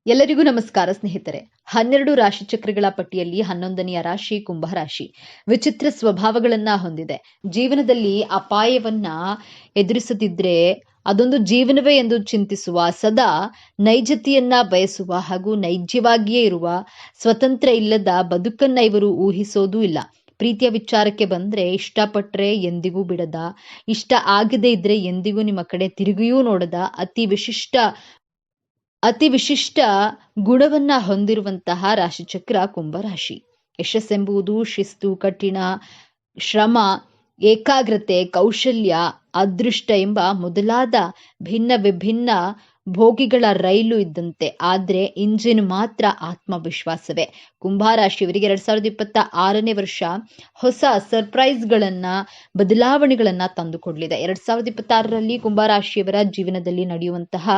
ಎಲ್ಲರಿಗೂ ನಮಸ್ಕಾರ ಸ್ನೇಹಿತರೆ. 12 ರಾಶಿಚಕ್ರಗಳ ಪಟ್ಟಿಯಲ್ಲಿ 11ನೆಯ ರಾಶಿ ಕುಂಭ ರಾಶಿ. ವಿಚಿತ್ರ ಸ್ವಭಾವಗಳನ್ನ ಹೊಂದಿದೆ. ಜೀವನದಲ್ಲಿ ಅಪಾಯವನ್ನ ಎದುರಿಸುತ್ತಿದ್ರೆ ಅದೊಂದು ಜೀವನವೇ ಎಂದು ಚಿಂತಿಸುವ, ಸದಾ ನೈಜತೆಯನ್ನ ಬಯಸುವ ಹಾಗೂ ನೈಜವಾಗಿಯೇ ಇರುವ, ಸ್ವತಂತ್ರ ಇಲ್ಲದ ಬದುಕನ್ನ ಇವರು ಊಹಿಸೋದೂ ಇಲ್ಲ. ಪ್ರೀತಿಯ ವಿಚಾರಕ್ಕೆ ಬಂದ್ರೆ ಇಷ್ಟಪಟ್ರೆ ಎಂದಿಗೂ ಬಿಡದ, ಇಷ್ಟ ಆಗದೇ ಇದ್ರೆ ಎಂದಿಗೂ ನಿಮ್ಮ ಕಡೆ ತಿರುಗಿಯೂ ನೋಡದ, ಅತಿ ವಿಶಿಷ್ಟ ಗುಣವನ್ನ ಹೊಂದಿರುವಂತಹ ರಾಶಿಚಕ್ರ ಕುಂಭರಾಶಿ. ಯಶಸ್ಸೆಂಬುದು ಶಿಸ್ತು, ಕಠಿಣ ಶ್ರಮ, ಏಕಾಗ್ರತೆ, ಕೌಶಲ್ಯ, ಅದೃಷ್ಟ ಎಂಬ ಮೊದಲಾದ ಭಿನ್ನ ವಿಭಿನ್ನ ಭೋಗಿಗಳ ರೈಲು ಇದ್ದಂತೆ. ಆದ್ರೆ ಇಂಜಿನ್ ಮಾತ್ರ ಆತ್ಮವಿಶ್ವಾಸವೇ. ಕುಂಭರಾಶಿಯವರಿಗೆ 2026ನೇ ವರ್ಷ ಹೊಸ ಸರ್ಪ್ರೈಸ್ಗಳನ್ನ, ಬದಲಾವಣೆಗಳನ್ನ ತಂದುಕೊಡ್ಲಿದೆ. 2026ರಲ್ಲಿ ಕುಂಭರಾಶಿಯವರ ಜೀವನದಲ್ಲಿ ನಡೆಯುವಂತಹ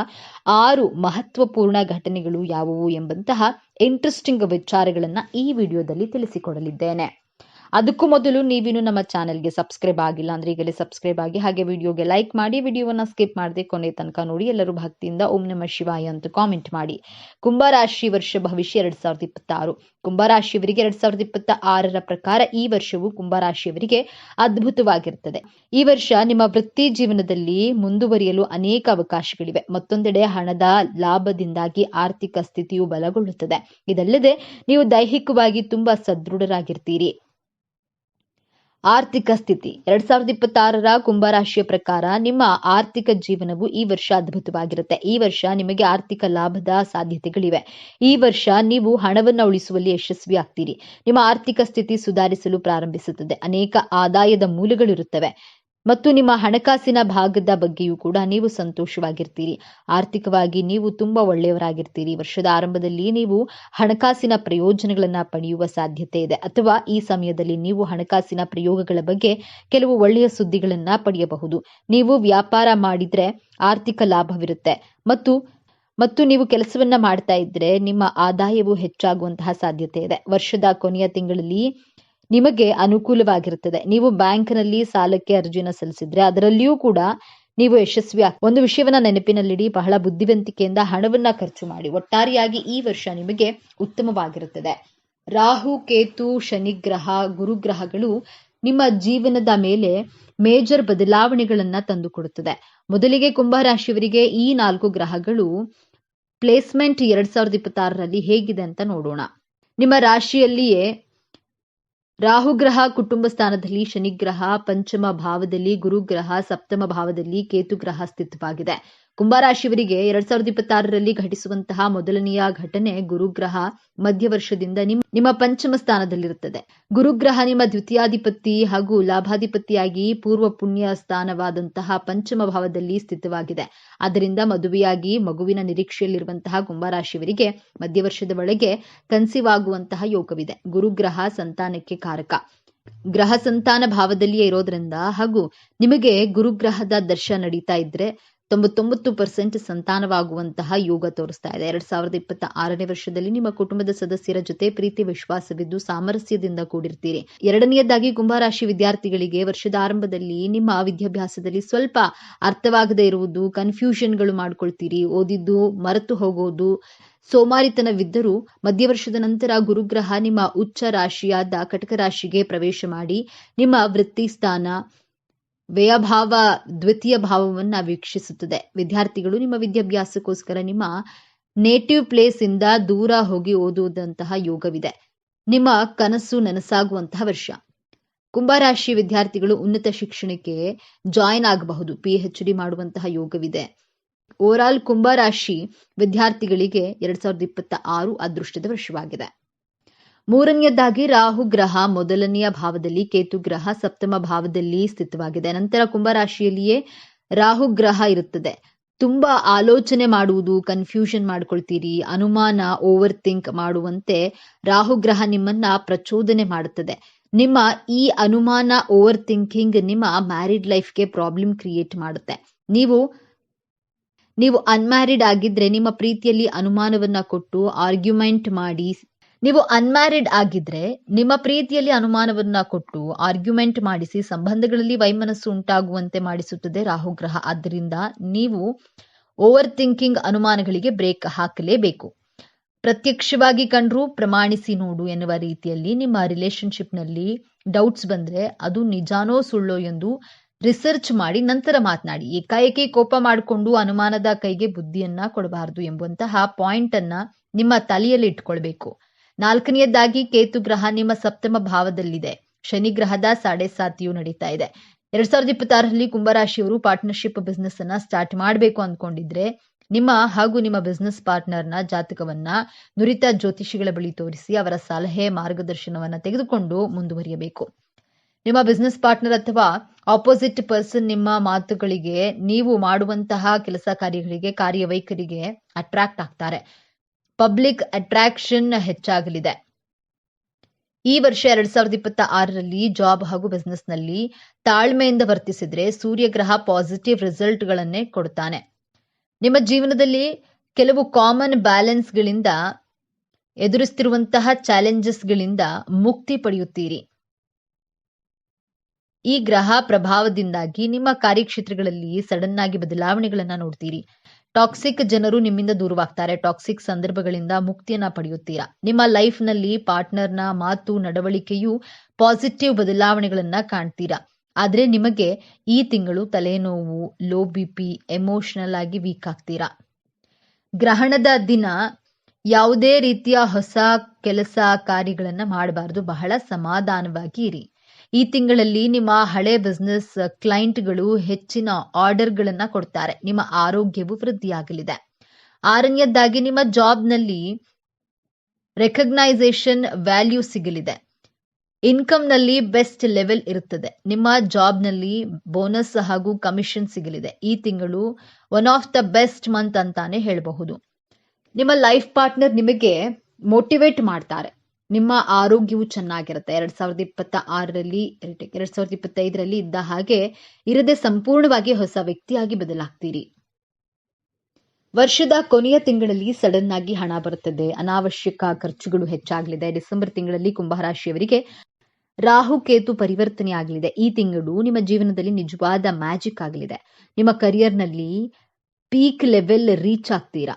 6 ಮಹತ್ವಪೂರ್ಣ ಘಟನೆಗಳು ಯಾವುವು ಎಂಬಂತಹ ಇಂಟ್ರೆಸ್ಟಿಂಗ್ ವಿಚಾರಗಳನ್ನ ಈ ವಿಡಿಯೋದಲ್ಲಿ ತಿಳಿಸಿಕೊಡಲಿದ್ದೇನೆ. ಅದಕ್ಕೂ ಮೊದಲು ನೀವಿನ್ನು ನಮ್ಮ ಚಾನೆಲ್ಗೆ ಸಬ್ಸ್ಕ್ರೈಬ್ ಆಗಿಲ್ಲ ಅಂದ್ರೆ ಈಗಲೇ ಸಬ್ಸ್ಕ್ರೈಬ್ ಆಗಿ, ಹಾಗೆ ವಿಡಿಯೋಗೆ ಲೈಕ್ ಮಾಡಿ, ವಿಡಿಯೋವನ್ನ ಸ್ಕಿಪ್ ಮಾಡದೆ ಕೊನೆ ತನಕ ನೋಡಿ. ಎಲ್ಲರೂ ಭಕ್ತಿಯಿಂದ ಓಂ ನಮಃ ಶಿವಾಯ ಅಂತ ಕಾಮೆಂಟ್ ಮಾಡಿ. ಕುಂಭರಾಶಿ ವರ್ಷ ಭವಿಷ್ಯ 2026. ಕುಂಭರಾಶಿಯವರಿಗೆ 2026ರ ಪ್ರಕಾರ ಈ ವರ್ಷವು ಕುಂಭರಾಶಿಯವರಿಗೆ ಅದ್ಭುತವಾಗಿರುತ್ತದೆ. ಈ ವರ್ಷ ನಿಮ್ಮ ವೃತ್ತಿ ಜೀವನದಲ್ಲಿ ಮುಂದುವರಿಯಲು ಅನೇಕ ಅವಕಾಶಗಳಿವೆ. ಮತ್ತೊಂದೆಡೆ ಹಣದ ಲಾಭದಿಂದಾಗಿ ಆರ್ಥಿಕ ಸ್ಥಿತಿಯು ಬಲಗೊಳ್ಳುತ್ತದೆ. ಇದಲ್ಲದೆ ನೀವು ದೈಹಿಕವಾಗಿ ತುಂಬಾ ಸದೃಢರಾಗಿರ್ತೀರಿ. ಆರ್ಥಿಕ ಸ್ಥಿತಿ 2026ರ ಕುಂಭರಾಶಿಯ ಪ್ರಕಾರ ನಿಮ್ಮ ಆರ್ಥಿಕ ಜೀವನವು ಈ ವರ್ಷ ಅದ್ಭುತವಾಗಿರುತ್ತೆ. ಈ ವರ್ಷ ನಿಮಗೆ ಆರ್ಥಿಕ ಲಾಭದ ಸಾಧ್ಯತೆಗಳಿವೆ. ಈ ವರ್ಷ ನೀವು ಹಣವನ್ನು ಉಳಿಸುವಲ್ಲಿ ಯಶಸ್ವಿ ಆಗ್ತೀರಿ. ನಿಮ್ಮ ಆರ್ಥಿಕ ಸ್ಥಿತಿ ಸುಧಾರಿಸಲು ಪ್ರಾರಂಭಿಸುತ್ತದೆ. ಅನೇಕ ಆದಾಯದ ಮೂಲಗಳಿರುತ್ತವೆ ಮತ್ತು ನಿಮ್ಮ ಹಣಕಾಸಿನ ಭಾಗದ ಬಗ್ಗೆಯೂ ಕೂಡ ನೀವು ಸಂತೋಷವಾಗಿರ್ತೀರಿ. ಆರ್ಥಿಕವಾಗಿ ನೀವು ತುಂಬಾ ಒಳ್ಳೆಯವರಾಗಿರ್ತೀರಿ. ವರ್ಷದ ಆರಂಭದಲ್ಲಿ ನೀವು ಹಣಕಾಸಿನ ಪ್ರಯೋಜನಗಳನ್ನ ಪಡೆಯುವ ಸಾಧ್ಯತೆ ಇದೆ, ಅಥವಾ ಈ ಸಮಯದಲ್ಲಿ ನೀವು ಹಣಕಾಸಿನ ಪ್ರಯೋಗಗಳ ಬಗ್ಗೆ ಕೆಲವು ಒಳ್ಳೆಯ ಸುದ್ದಿಗಳನ್ನ ಪಡೆಯಬಹುದು. ನೀವು ವ್ಯಾಪಾರ ಮಾಡಿದ್ರೆ ಆರ್ಥಿಕ ಲಾಭವಿರುತ್ತೆ ಮತ್ತು ನೀವು ಕೆಲಸವನ್ನ ಮಾಡ್ತಾ ಇದ್ರೆ ನಿಮ್ಮ ಆದಾಯವು ಹೆಚ್ಚಾಗುವಂತಹ ಸಾಧ್ಯತೆ ಇದೆ. ವರ್ಷದ ಕೊನೆಯ ತಿಂಗಳಲ್ಲಿ ನಿಮಗೆ ಅನುಕೂಲವಾಗಿರುತ್ತದೆ. ನೀವು ಬ್ಯಾಂಕ್ನಲ್ಲಿ ಸಾಲಕ್ಕೆ ಅರ್ಜಿನ ಸಲ್ಲಿಸಿದ್ರೆ ಅದರಲ್ಲಿಯೂ ಕೂಡ ನೀವು ಯಶಸ್ವಿ ಒಂದು ವಿಷಯವನ್ನ ನೆನಪಿನಲ್ಲಿಡಿ, ಬಹಳ ಬುದ್ಧಿವಂತಿಕೆಯಿಂದ ಹಣವನ್ನ ಖರ್ಚು ಮಾಡಿ. ಒಟ್ಟಾರೆಯಾಗಿ ಈ ವರ್ಷ ನಿಮಗೆ ಉತ್ತಮವಾಗಿರುತ್ತದೆ. ರಾಹು, ಕೇತು, ಶನಿಗ್ರಹ, ಗುರುಗ್ರಹಗಳು ನಿಮ್ಮ ಜೀವನದ ಮೇಲೆ ಮೇಜರ್ ಬದಲಾವಣೆಗಳನ್ನ ತಂದುಕೊಡುತ್ತದೆ. ಮೊದಲಿಗೆ ಕುಂಭರಾಶಿಯವರಿಗೆ ಈ 4 ಗ್ರಹಗಳು ಪ್ಲೇಸ್ಮೆಂಟ್ 2026ರಲ್ಲಿ ಹೇಗಿದೆ ಅಂತ ನೋಡೋಣ. ನಿಮ್ಮ ರಾಶಿಯಲ್ಲಿಯೇ ರಾಹುಗ್ರಹ ಕುಟುಂಬ ಸ್ಥಾನದಲ್ಲಿ, ಶನಿಗ್ರಹ ಪಂಚಮ ಭಾವದಲ್ಲಿ, ಗುರುಗ್ರಹ ಸಪ್ತಮ ಭಾವದಲ್ಲಿ, ಕೇತುಗ್ರಹ ಸ್ಥಿತವಾಗಿದೆ. ಕುಂಭರಾಶಿಯವರಿಗೆ 2026ರಲ್ಲಿ ಘಟಿಸುವಂತಹ ಮೊದಲನೆಯ ಘಟನೆ, ಗುರುಗ್ರಹ ಮಧ್ಯ ವರ್ಷದಿಂದ ನಿಮ್ಮ ಪಂಚಮ ಸ್ಥಾನದಲ್ಲಿರುತ್ತದೆ. ಗುರುಗ್ರಹ ನಿಮ್ಮ ದ್ವಿತೀಯಾಧಿಪತಿ ಹಾಗೂ ಲಾಭಾಧಿಪತಿಯಾಗಿ ಪೂರ್ವ ಪುಣ್ಯ ಸ್ಥಾನವಾದಂತಹ ಪಂಚಮ ಭಾವದಲ್ಲಿ ಸ್ಥಿತವಾಗಿದೆ. ಆದ್ದರಿಂದ ಮದುವೆಯಾಗಿ ಮಗುವಿನ ನಿರೀಕ್ಷೆಯಲ್ಲಿರುವಂತಹ ಕುಂಭರಾಶಿಯವರಿಗೆ ಮಧ್ಯ ವರ್ಷದ ಒಳಗೆ ಕನ್ಸೀವ್ ಆಗುವಂತಹ ಯೋಗವಿದೆ. ಗುರುಗ್ರಹ ಸಂತಾನಕ್ಕೆ ಕಾರಕ. ಗ್ರಹ ಸಂತಾನ ಭಾವದಲ್ಲಿಯೇ ಇರೋದ್ರಿಂದ ಹಾಗೂ ನಿಮಗೆ ಗುರುಗ್ರಹದ ದರ್ಶ ನಡೀತಾ ಇದ್ರೆ 99% ಸಂತಾನವಾಗುವಂತಹ ಯೋಗ ತೋರಿಸ್ತಾ ಇದೆ. 2026ನೇ ವರ್ಷದಲ್ಲಿ ನಿಮ್ಮ ಕುಟುಂಬದ ಸದಸ್ಯರ ಜೊತೆ ಪ್ರೀತಿ ವಿಶ್ವಾಸವಿದ್ದು ಸಾಮರಸ್ಯದಿಂದ ಕೂಡಿರ್ತೀರಿ. ಎರಡನೆಯದಾಗಿ ಕುಂಭರಾಶಿ ವಿದ್ಯಾರ್ಥಿಗಳಿಗೆ ವರ್ಷದ ಆರಂಭದಲ್ಲಿ ನಿಮ್ಮ ವಿದ್ಯಾಭ್ಯಾಸದಲ್ಲಿ ಸ್ವಲ್ಪ ಅರ್ಥವಾಗದೇ ಇರುವುದು, ಕನ್ಫ್ಯೂಷನ್ಗಳು ಮಾಡ್ಕೊಳ್ತೀರಿ. ಓದಿದ್ದು ಮರೆತು ಹೋಗೋದು, ಸೋಮಾರಿತನವಿದ್ದರೂ ಮಧ್ಯವರ್ಷದ ನಂತರ ಗುರುಗ್ರಹ ನಿಮ್ಮ ಉಚ್ಚ ರಾಶಿಯಾದ ಕಟಕ ರಾಶಿಗೆ ಪ್ರವೇಶ ಮಾಡಿ ನಿಮ್ಮ ವೃತ್ತಿ ಸ್ಥಾನ, ವ್ಯಯಭಾವ, ದ್ವಿತೀಯ ಭಾವವನ್ನ ವೀಕ್ಷಿಸುತ್ತದೆ. ವಿದ್ಯಾರ್ಥಿಗಳು ನಿಮ್ಮ ವಿದ್ಯಾಭ್ಯಾಸಕ್ಕೋಸ್ಕರ ನಿಮ್ಮ ನೇಟಿವ್ ಪ್ಲೇಸ್ ಇಂದ ದೂರ ಹೋಗಿ ಓದುವಂತಹ ಯೋಗವಿದೆ. ನಿಮ್ಮ ಕನಸು ನನಸಾಗುವಂತಹ ವರ್ಷ. ಕುಂಭರಾಶಿ ವಿದ್ಯಾರ್ಥಿಗಳು ಉನ್ನತ ಶಿಕ್ಷಣಕ್ಕೆ ಜಾಯಿನ್ ಆಗಬಹುದು. PhD ಮಾಡುವಂತಹ ಯೋಗವಿದೆ. ಓವರಾಲ್ ಕುಂಭರಾಶಿ ವಿದ್ಯಾರ್ಥಿಗಳಿಗೆ 2026 ಅದೃಷ್ಟದ ವರ್ಷವಾಗಿದೆ. ಮೂರನೆಯದಾಗಿ ರಾಹು ಗ್ರಹ ಮೊದಲನೆಯ ಭಾವದಲ್ಲಿ, ಕೇತು ಗ್ರಹ ಸಪ್ತಮ ಭಾವದಲ್ಲಿ ಸ್ಥಿತವಾಗಿದೆ. ನಂತರ ಕುಂಭರಾಶಿಯಲ್ಲಿಯೇ ರಾಹು ಗ್ರಹ ಇರುತ್ತದೆ. ತುಂಬಾ ಆಲೋಚನೆ ಮಾಡುವುದು, ಕನ್ಫ್ಯೂಷನ್ ಮಾಡ್ಕೊಳ್ತೀರಿ, ಅನುಮಾನ, ಓವರ್ ಥಿಂಕ್ ಮಾಡುವಂತೆ ರಾಹು ಗ್ರಹ ನಿಮ್ಮನ್ನ ಪ್ರಚೋದನೆ ಮಾಡುತ್ತದೆ. ನಿಮ್ಮ ಈ ಅನುಮಾನ, ಓವರ್ ಥಿಂಕಿಂಗ್ ನಿಮ್ಮ ಮ್ಯಾರಿಡ್ ಲೈಫ್ಗೆ ಪ್ರಾಬ್ಲಮ್ ಕ್ರಿಯೇಟ್ ಮಾಡುತ್ತೆ. ನೀವು ಅನ್ಮ್ಯಾರಿಡ್ ಆಗಿದ್ರೆ ನಿಮ್ಮ ಪ್ರೀತಿಯಲ್ಲಿ ಅನುಮಾನವನ್ನ ಕೊಟ್ಟು ಆರ್ಗ್ಯುಮೆಂಟ್ ಮಾಡಿ ಮಾಡಿಸಿ ಸಂಬಂಧಗಳಲ್ಲಿ ವೈಮನಸ್ಸು ಉಂಟಾಗುವಂತೆ ಮಾಡಿಸುತ್ತದೆ ರಾಹುಗ್ರಹ. ಆದ್ದರಿಂದ ನೀವು ಓವರ್ ಥಿಂಕಿಂಗ್, ಅನುಮಾನಗಳಿಗೆ ಬ್ರೇಕ್ ಹಾಕಲೇಬೇಕು. ಪ್ರತ್ಯಕ್ಷವಾಗಿ ಕಂಡ್ರೂ ಪ್ರಮಾಣಿಸಿ ನೋಡು ಎನ್ನುವ ರೀತಿಯಲ್ಲಿ ನಿಮ್ಮ ರಿಲೇಶನ್ಶಿಪ್ನಲ್ಲಿ ಡೌಟ್ಸ್ ಬಂದ್ರೆ ಅದು ನಿಜಾನೋ ಸುಳ್ಳೋ ಎಂದು ರಿಸರ್ಚ್ ಮಾಡಿ ನಂತರ ಮಾತನಾಡಿ. ಏಕಾಏಕಿ ಕೋಪ ಮಾಡಿಕೊಂಡು ಅನುಮಾನದ ಕೈಗೆ ಬುದ್ಧಿಯನ್ನ ಕೊಡಬಾರದು ಎಂಬಂತಹ ಪಾಯಿಂಟ್ ಅನ್ನ ನಿಮ್ಮ ತಲೆಯಲ್ಲಿ ಇಟ್ಕೊಳ್ಬೇಕು. 4ನೇದಾಗಿ ಕೇತು ಗ್ರಹ ನಿಮ್ಮ ಸಪ್ತಮ ಭಾವದಲ್ಲಿದೆ. ಶನಿ ಗ್ರಹದ 7.5 ನಡೀತಾ ಇದೆ. 2026ರಲ್ಲಿ ಕುಂಭರಾಶಿಯವರು ಪಾರ್ಟ್ನರ್ಶಿಪ್ ಬಿಸ್ನೆಸ್ ಅನ್ನ ಸ್ಟಾರ್ಟ್ ಮಾಡಬೇಕು ಅಂದ್ಕೊಂಡಿದ್ರೆ ನಿಮ್ಮ ಹಾಗೂ ನಿಮ್ಮ ಬಿಸ್ನೆಸ್ ಪಾರ್ಟ್ನರ್ನ ಜಾತಕವನ್ನ ನುರಿತ ಜ್ಯೋತಿಷಿಗಳ ಬಳಿ ತೋರಿಸಿ ಅವರ ಸಲಹೆ ಮಾರ್ಗದರ್ಶನವನ್ನ ತೆಗೆದುಕೊಂಡು ಮುಂದುವರಿಯಬೇಕು. ನಿಮ್ಮ ಬಿಸ್ನೆಸ್ ಪಾರ್ಟ್ನರ್ ಅಥವಾ ಆಪೋಸಿಟ್ ಪರ್ಸನ್ ನಿಮ್ಮ ಮಾತುಗಳಿಗೆ, ನೀವು ಮಾಡುವಂತಹ ಕೆಲಸ ಕಾರ್ಯಗಳಿಗೆ, ಕಾರ್ಯವೈಖರಿಗೆ ಅಟ್ರಾಕ್ಟ್ ಆಗ್ತಾರೆ. ಪಬ್ಲಿಕ್ ಅಟ್ರಾಕ್ಷನ್ ಹೆಚ್ಚಾಗಲಿದೆ. ಈ ವರ್ಷ 2026ರಲ್ಲಿ ಜಾಬ್ ಹಾಗೂ ಬಿಸ್ನೆಸ್ ನಲ್ಲಿ ತಾಳ್ಮೆಯಿಂದ ವರ್ತಿಸಿದ್ರೆ ಸೂರ್ಯಗ್ರಹ ಪಾಸಿಟಿವ್ ರಿಸಲ್ಟ್ ಗಳನ್ನೇ ಕೊಡ್ತಾನೆ. ನಿಮ್ಮ ಜೀವನದಲ್ಲಿ ಕೆಲವು ಕಾಮನ್ ಬ್ಯಾಲೆನ್ಸ್ಗಳಿಂದ ಎದುರಿಸುತ್ತಿರುವಂತಹ ಚಾಲೆಂಜಸ್ಗಳಿಂದ ಮುಕ್ತಿ ಪಡೆಯುತ್ತೀರಿ. ಈ ಗ್ರಹ ಪ್ರಭಾವದಿಂದಾಗಿ ನಿಮ್ಮ ಕಾರ್ಯಕ್ಷೇತ್ರಗಳಲ್ಲಿ ಸಡನ್ ಆಗಿ ಬದಲಾವಣೆಗಳನ್ನ ನೋಡ್ತೀರಿ. ಟಾಕ್ಸಿಕ್ ಜನರು ನಿಮ್ಮಿಂದ ದೂರವಾಗ್ತಾರೆ. ಟಾಕ್ಸಿಕ್ ಸಂದರ್ಭಗಳಿಂದ ಮುಕ್ತಿಯನ್ನ ಪಡೆಯುತ್ತೀರಾ. ನಿಮ್ಮ ಲೈಫ್ ನಲ್ಲಿ ಪಾರ್ಟ್ನರ್ನ ಮಾತು, ನಡವಳಿಕೆಯು ಪಾಸಿಟಿವ್ ಬದಲಾವಣೆಗಳನ್ನ ಕಾಣ್ತೀರಾ. ಆದ್ರೆ ನಿಮಗೆ ಈ ತಿಂಗಳು ತಲೆನೋವು, ಲೋ ಬಿಪಿ, ಎಮೋಷನಲ್ ಆಗಿ ವೀಕ್ ಆಗ್ತೀರಾ. ಗ್ರಹಣದ ದಿನ ಯಾವುದೇ ರೀತಿಯ ಹೊಸ ಕೆಲಸ ಕಾರ್ಯಗಳನ್ನ ಮಾಡಬಾರದು. ಬಹಳ ಸಮಾಧಾನವಾಗಿ ಇರಿ. ಈ ತಿಂಗಳಲ್ಲಿ ನಿಮ್ಮ ಹಳೆ ಬಿಸ್ನೆಸ್ ಕ್ಲೈಂಟ್ಗಳು ಹೆಚ್ಚಿನ ಆರ್ಡರ್ಗಳನ್ನ ಕೊಡ್ತಾರೆ. ನಿಮ್ಮ ಆರೋಗ್ಯವು ವೃದ್ಧಿಯಾಗಲಿದೆ. 6ನೇದಾಗಿ ನಿಮ್ಮ ಜಾಬ್ನಲ್ಲಿ ರೆಕಗ್ನೈಸೇಷನ್ ವ್ಯಾಲ್ಯೂ ಸಿಗಲಿದೆ. ಇನ್ಕಮ್ ನಲ್ಲಿ ಬೆಸ್ಟ್ ಲೆವೆಲ್ ಇರುತ್ತದೆ. ನಿಮ್ಮ ಜಾಬ್ನಲ್ಲಿ ಬೋನಸ್ ಹಾಗೂ ಕಮಿಷನ್ ಸಿಗಲಿದೆ. ಈ ತಿಂಗಳು one of the best month ಅಂತಾನೆ ಹೇಳಬಹುದು. ನಿಮ್ಮ ಲೈಫ್ ಪಾರ್ಟ್ನರ್ ನಿಮಗೆ ಮೋಟಿವೇಟ್ ಮಾಡ್ತಾರೆ. ನಿಮ್ಮ ಆರೋಗ್ಯವು ಚೆನ್ನಾಗಿರುತ್ತೆ. 2026ರಲ್ಲಿ 2025ರಲ್ಲಿ ಇದ್ದ ಹಾಗೆ ಇರದೆ ಸಂಪೂರ್ಣವಾಗಿ ಹೊಸ ವ್ಯಕ್ತಿಯಾಗಿ ಬದಲಾಗ್ತೀರಿ. ವರ್ಷದ ಕೊನೆಯ ತಿಂಗಳಲ್ಲಿ ಸಡನ್ ಆಗಿ ಹಣ ಬರುತ್ತದೆ. ಅನಾವಶ್ಯಕ ಖರ್ಚುಗಳು ಹೆಚ್ಚಾಗಲಿದೆ. ಡಿಸೆಂಬರ್ ತಿಂಗಳಲ್ಲಿ ಕುಂಭರಾಶಿಯವರಿಗೆ ರಾಹು ಕೇತು ಪರಿವರ್ತನೆ ಆಗಲಿದೆ. ಈ ತಿಂಗಳು ನಿಮ್ಮ ಜೀವನದಲ್ಲಿ ನಿಜವಾದ ಮ್ಯಾಜಿಕ್ ಆಗಲಿದೆ. ನಿಮ್ಮ ಕರಿಯರ್ನಲ್ಲಿ ಪೀಕ್ ಲೆವೆಲ್ ರೀಚ್ ಆಗ್ತೀರಾ.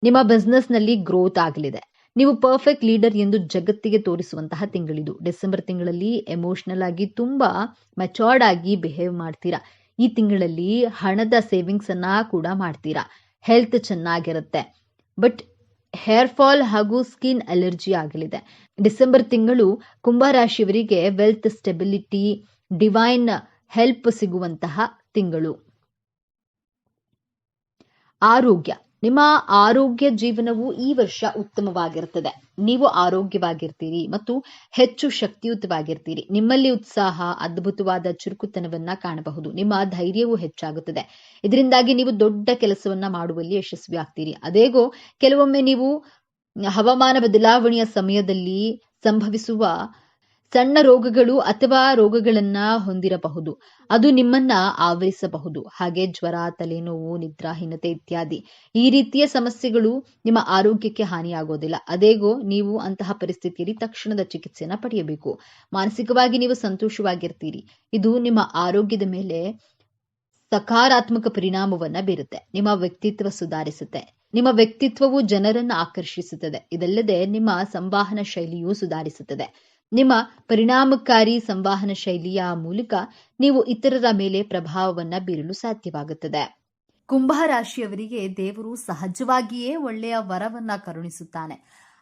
ನಿಮ್ಮ ಬಿಸ್ನೆಸ್ ನಲ್ಲಿ ಗ್ರೋತ್ ಆಗಲಿದೆ. ನೀವು ಪರ್ಫೆಕ್ಟ್ ಲೀಡರ್ ಎಂದು ಜಗತ್ತಿಗೆ ತೋರಿಸುವಂತಹ ತಿಂಗಳಿದು. ಡಿಸೆಂಬರ್ ತಿಂಗಳಲ್ಲಿ ಎಮೋಷನಲ್ ಆಗಿ ತುಂಬಾ ಮೆಚೋರ್ಡ್ ಆಗಿ ಬಿಹೇವ್ ಮಾಡ್ತೀರಾ. ಈ ತಿಂಗಳಲ್ಲಿ ಹಣದ ಸೇವಿಂಗ್ಸ್ ಅನ್ನ ಕೂಡ ಮಾಡ್ತೀರಾ. ಹೆಲ್ತ್ ಚೆನ್ನಾಗಿರುತ್ತೆ. ಬಟ್ ಹೇರ್ ಫಾಲ್ ಹಾಗೂ ಸ್ಕಿನ್ ಅಲರ್ಜಿ ಆಗಲಿದೆ. ಡಿಸೆಂಬರ್ ತಿಂಗಳು ಕುಂಭರಾಶಿಯವರಿಗೆ ವೆಲ್ತ್ ಸ್ಟೆಬಿಲಿಟಿ, ಡಿವೈನ್ ಹೆಲ್ಪ್ ಸಿಗುವಂತಹ ತಿಂಗಳು. ಆರೋಗ್ಯ, ನಿಮ್ಮ ಆರೋಗ್ಯ ಜೀವನವು ಈ ವರ್ಷ ಉತ್ತಮವಾಗಿರುತ್ತದೆ. ನೀವು ಆರೋಗ್ಯವಾಗಿರ್ತೀರಿ ಮತ್ತು ಹೆಚ್ಚು ಶಕ್ತಿಯುತವಾಗಿರ್ತೀರಿ. ನಿಮ್ಮಲ್ಲಿ ಉತ್ಸಾಹ, ಅದ್ಭುತವಾದ ಚುರುಕುತನವನ್ನ ಕಾಣಬಹುದು. ನಿಮ್ಮ ಧೈರ್ಯವು ಹೆಚ್ಚಾಗುತ್ತದೆ. ಇದರಿಂದಾಗಿ ನೀವು ದೊಡ್ಡ ಕೆಲಸವನ್ನ ಮಾಡುವಲ್ಲಿ ಯಶಸ್ವಿ ಆಗ್ತೀರಿ. ಅದೇಗೋ ಕೆಲವೊಮ್ಮೆ ನೀವು ಹವಾಮಾನ ಬದಲಾವಣೆಯ ಸಮಯದಲ್ಲಿ ಸಂಭವಿಸುವ ಸಣ್ಣ ರೋಗಗಳು ಅಥವಾ ರೋಗಗಳನ್ನ ಹೊಂದಿರಬಹುದು. ಅದು ನಿಮ್ಮನ್ನ ಆವರಿಸಬಹುದು. ಹಾಗೆ ಜ್ವರ, ತಲೆನೋವು, ನಿದ್ರಾಹೀನತೆ ಇತ್ಯಾದಿ ಈ ರೀತಿಯ ಸಮಸ್ಯೆಗಳು ನಿಮ್ಮ ಆರೋಗ್ಯಕ್ಕೆ ಹಾನಿಯಾಗೋದಿಲ್ಲ. ಅದೇಗೋ ನೀವು ಅಂತಹ ಪರಿಸ್ಥಿತಿಯಲ್ಲಿ ತಕ್ಷಣದ ಚಿಕಿತ್ಸೆಯನ್ನ ಪಡೆಯಬೇಕು. ಮಾನಸಿಕವಾಗಿ ನೀವು ಸಂತೋಷವಾಗಿರ್ತೀರಿ. ಇದು ನಿಮ್ಮ ಆರೋಗ್ಯದ ಮೇಲೆ ಸಕಾರಾತ್ಮಕ ಪರಿಣಾಮವನ್ನ ಬೀರುತ್ತೆ. ನಿಮ್ಮ ವ್ಯಕ್ತಿತ್ವ ಸುಧಾರಿಸುತ್ತೆ. ನಿಮ್ಮ ವ್ಯಕ್ತಿತ್ವವು ಜನರನ್ನ ಆಕರ್ಷಿಸುತ್ತದೆ. ಇದಲ್ಲದೆ ನಿಮ್ಮ ಸಂವಹನ ಶೈಲಿಯು ಸುಧಾರಿಸುತ್ತದೆ. ನಿಮ್ಮ ಪರಿಣಾಮಕಾರಿ ಸಂವಹನ ಶೈಲಿಯ ಮೂಲಕ ನೀವು ಇತರರ ಮೇಲೆ ಪ್ರಭಾವವನ್ನ ಬೀರಲು ಸಾಧ್ಯವಾಗುತ್ತದೆ. ಕುಂಭರಾಶಿಯವರಿಗೆ ದೇವರು ಸಹಜವಾಗಿಯೇ ಒಳ್ಳೆಯ ವರವನ್ನ ಕರುಣಿಸುತ್ತಾನೆ.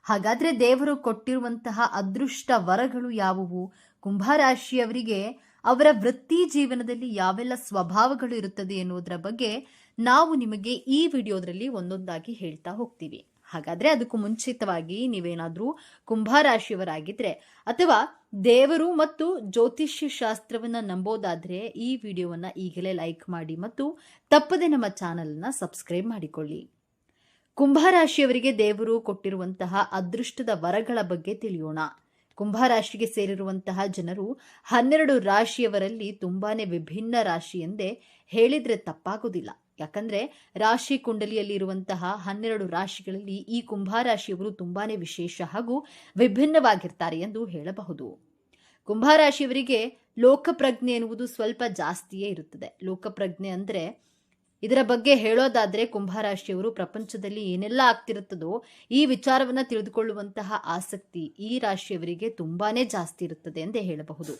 ಹಾಗಾದ್ರೆ ದೇವರು ಕೊಟ್ಟಿರುವಂತಹ ಅದೃಷ್ಟ ವರಗಳು ಯಾವುವು? ಕುಂಭರಾಶಿಯವರಿಗೆ ಅವರ ವೃತ್ತಿ ಜೀವನದಲ್ಲಿ ಯಾವೆಲ್ಲ ಸ್ವಭಾವಗಳು ಇರುತ್ತದೆ ಎನ್ನುವುದರ ಬಗ್ಗೆ ನಾವು ನಿಮಗೆ ಈ ವಿಡಿಯೋದಲ್ಲಿ ಒಂದೊಂದಾಗಿ ಹೇಳ್ತಾ ಹೋಗ್ತೀವಿ. ಹಾಗಾದ್ರೆ ಅದಕ್ಕೂ ಮುಂಚಿತವಾಗಿ ನೀವೇನಾದ್ರೂ ಕುಂಭರಾಶಿಯವರಾಗಿದ್ರೆ ಅಥವಾ ದೇವರು ಮತ್ತು ಜ್ಯೋತಿಷ್ಯ ಶಾಸ್ತ್ರವನ್ನ ನಂಬೋದಾದ್ರೆ ಈ ವಿಡಿಯೋವನ್ನ ಈಗಲೇ ಲೈಕ್ ಮಾಡಿ ಮತ್ತು ತಪ್ಪದೆ ನಮ್ಮ ಚಾನೆಲ್ ಅನ್ನ ಸಬ್ಸ್ಕ್ರೈಬ್ ಮಾಡಿಕೊಳ್ಳಿ. ಕುಂಭರಾಶಿಯವರಿಗೆ ದೇವರು ಕೊಟ್ಟಿರುವಂತಹ ಅದೃಷ್ಟದ ವರಗಳ ಬಗ್ಗೆ ತಿಳಿಯೋಣ. ಕುಂಭರಾಶಿಗೆ ಸೇರಿರುವಂತಹ ಜನರು 12 ರಾಶಿಯವರಲ್ಲಿ ತುಂಬಾನೇ ವಿಭಿನ್ನ ರಾಶಿ ಎಂದೇ ಹೇಳಿದ್ರೆ ತಪ್ಪಾಗೋದಿಲ್ಲ. ಯಾಕಂದ್ರೆ ರಾಶಿ ಕುಂಡಲಿಯಲ್ಲಿ ಇರುವಂತಹ 12 ರಾಶಿಗಳಲ್ಲಿ ಈ ಕುಂಭರಾಶಿಯವರು ತುಂಬಾನೇ ವಿಶೇಷ ಹಾಗೂ ವಿಭಿನ್ನವಾಗಿರ್ತಾರೆ ಎಂದು ಹೇಳಬಹುದು. ಕುಂಭರಾಶಿಯವರಿಗೆ ಲೋಕಪ್ರಜ್ಞೆ ಎನ್ನುವುದು ಸ್ವಲ್ಪ ಜಾಸ್ತಿಯೇ ಇರುತ್ತದೆ. ಲೋಕಪ್ರಜ್ಞೆ ಅಂದ್ರೆ ಇದರ ಬಗ್ಗೆ ಹೇಳೋದಾದ್ರೆ ಕುಂಭರಾಶಿಯವರು ಪ್ರಪಂಚದಲ್ಲಿ ಏನೆಲ್ಲ ಆಗ್ತಿರುತ್ತದೋ ಈ ವಿಚಾರವನ್ನ ತಿಳಿದುಕೊಳ್ಳುವಂತಹ ಆಸಕ್ತಿ ಈ ರಾಶಿಯವರಿಗೆ ತುಂಬಾನೇ ಜಾಸ್ತಿ ಇರುತ್ತದೆ ಎಂದೇ ಹೇಳಬಹುದು.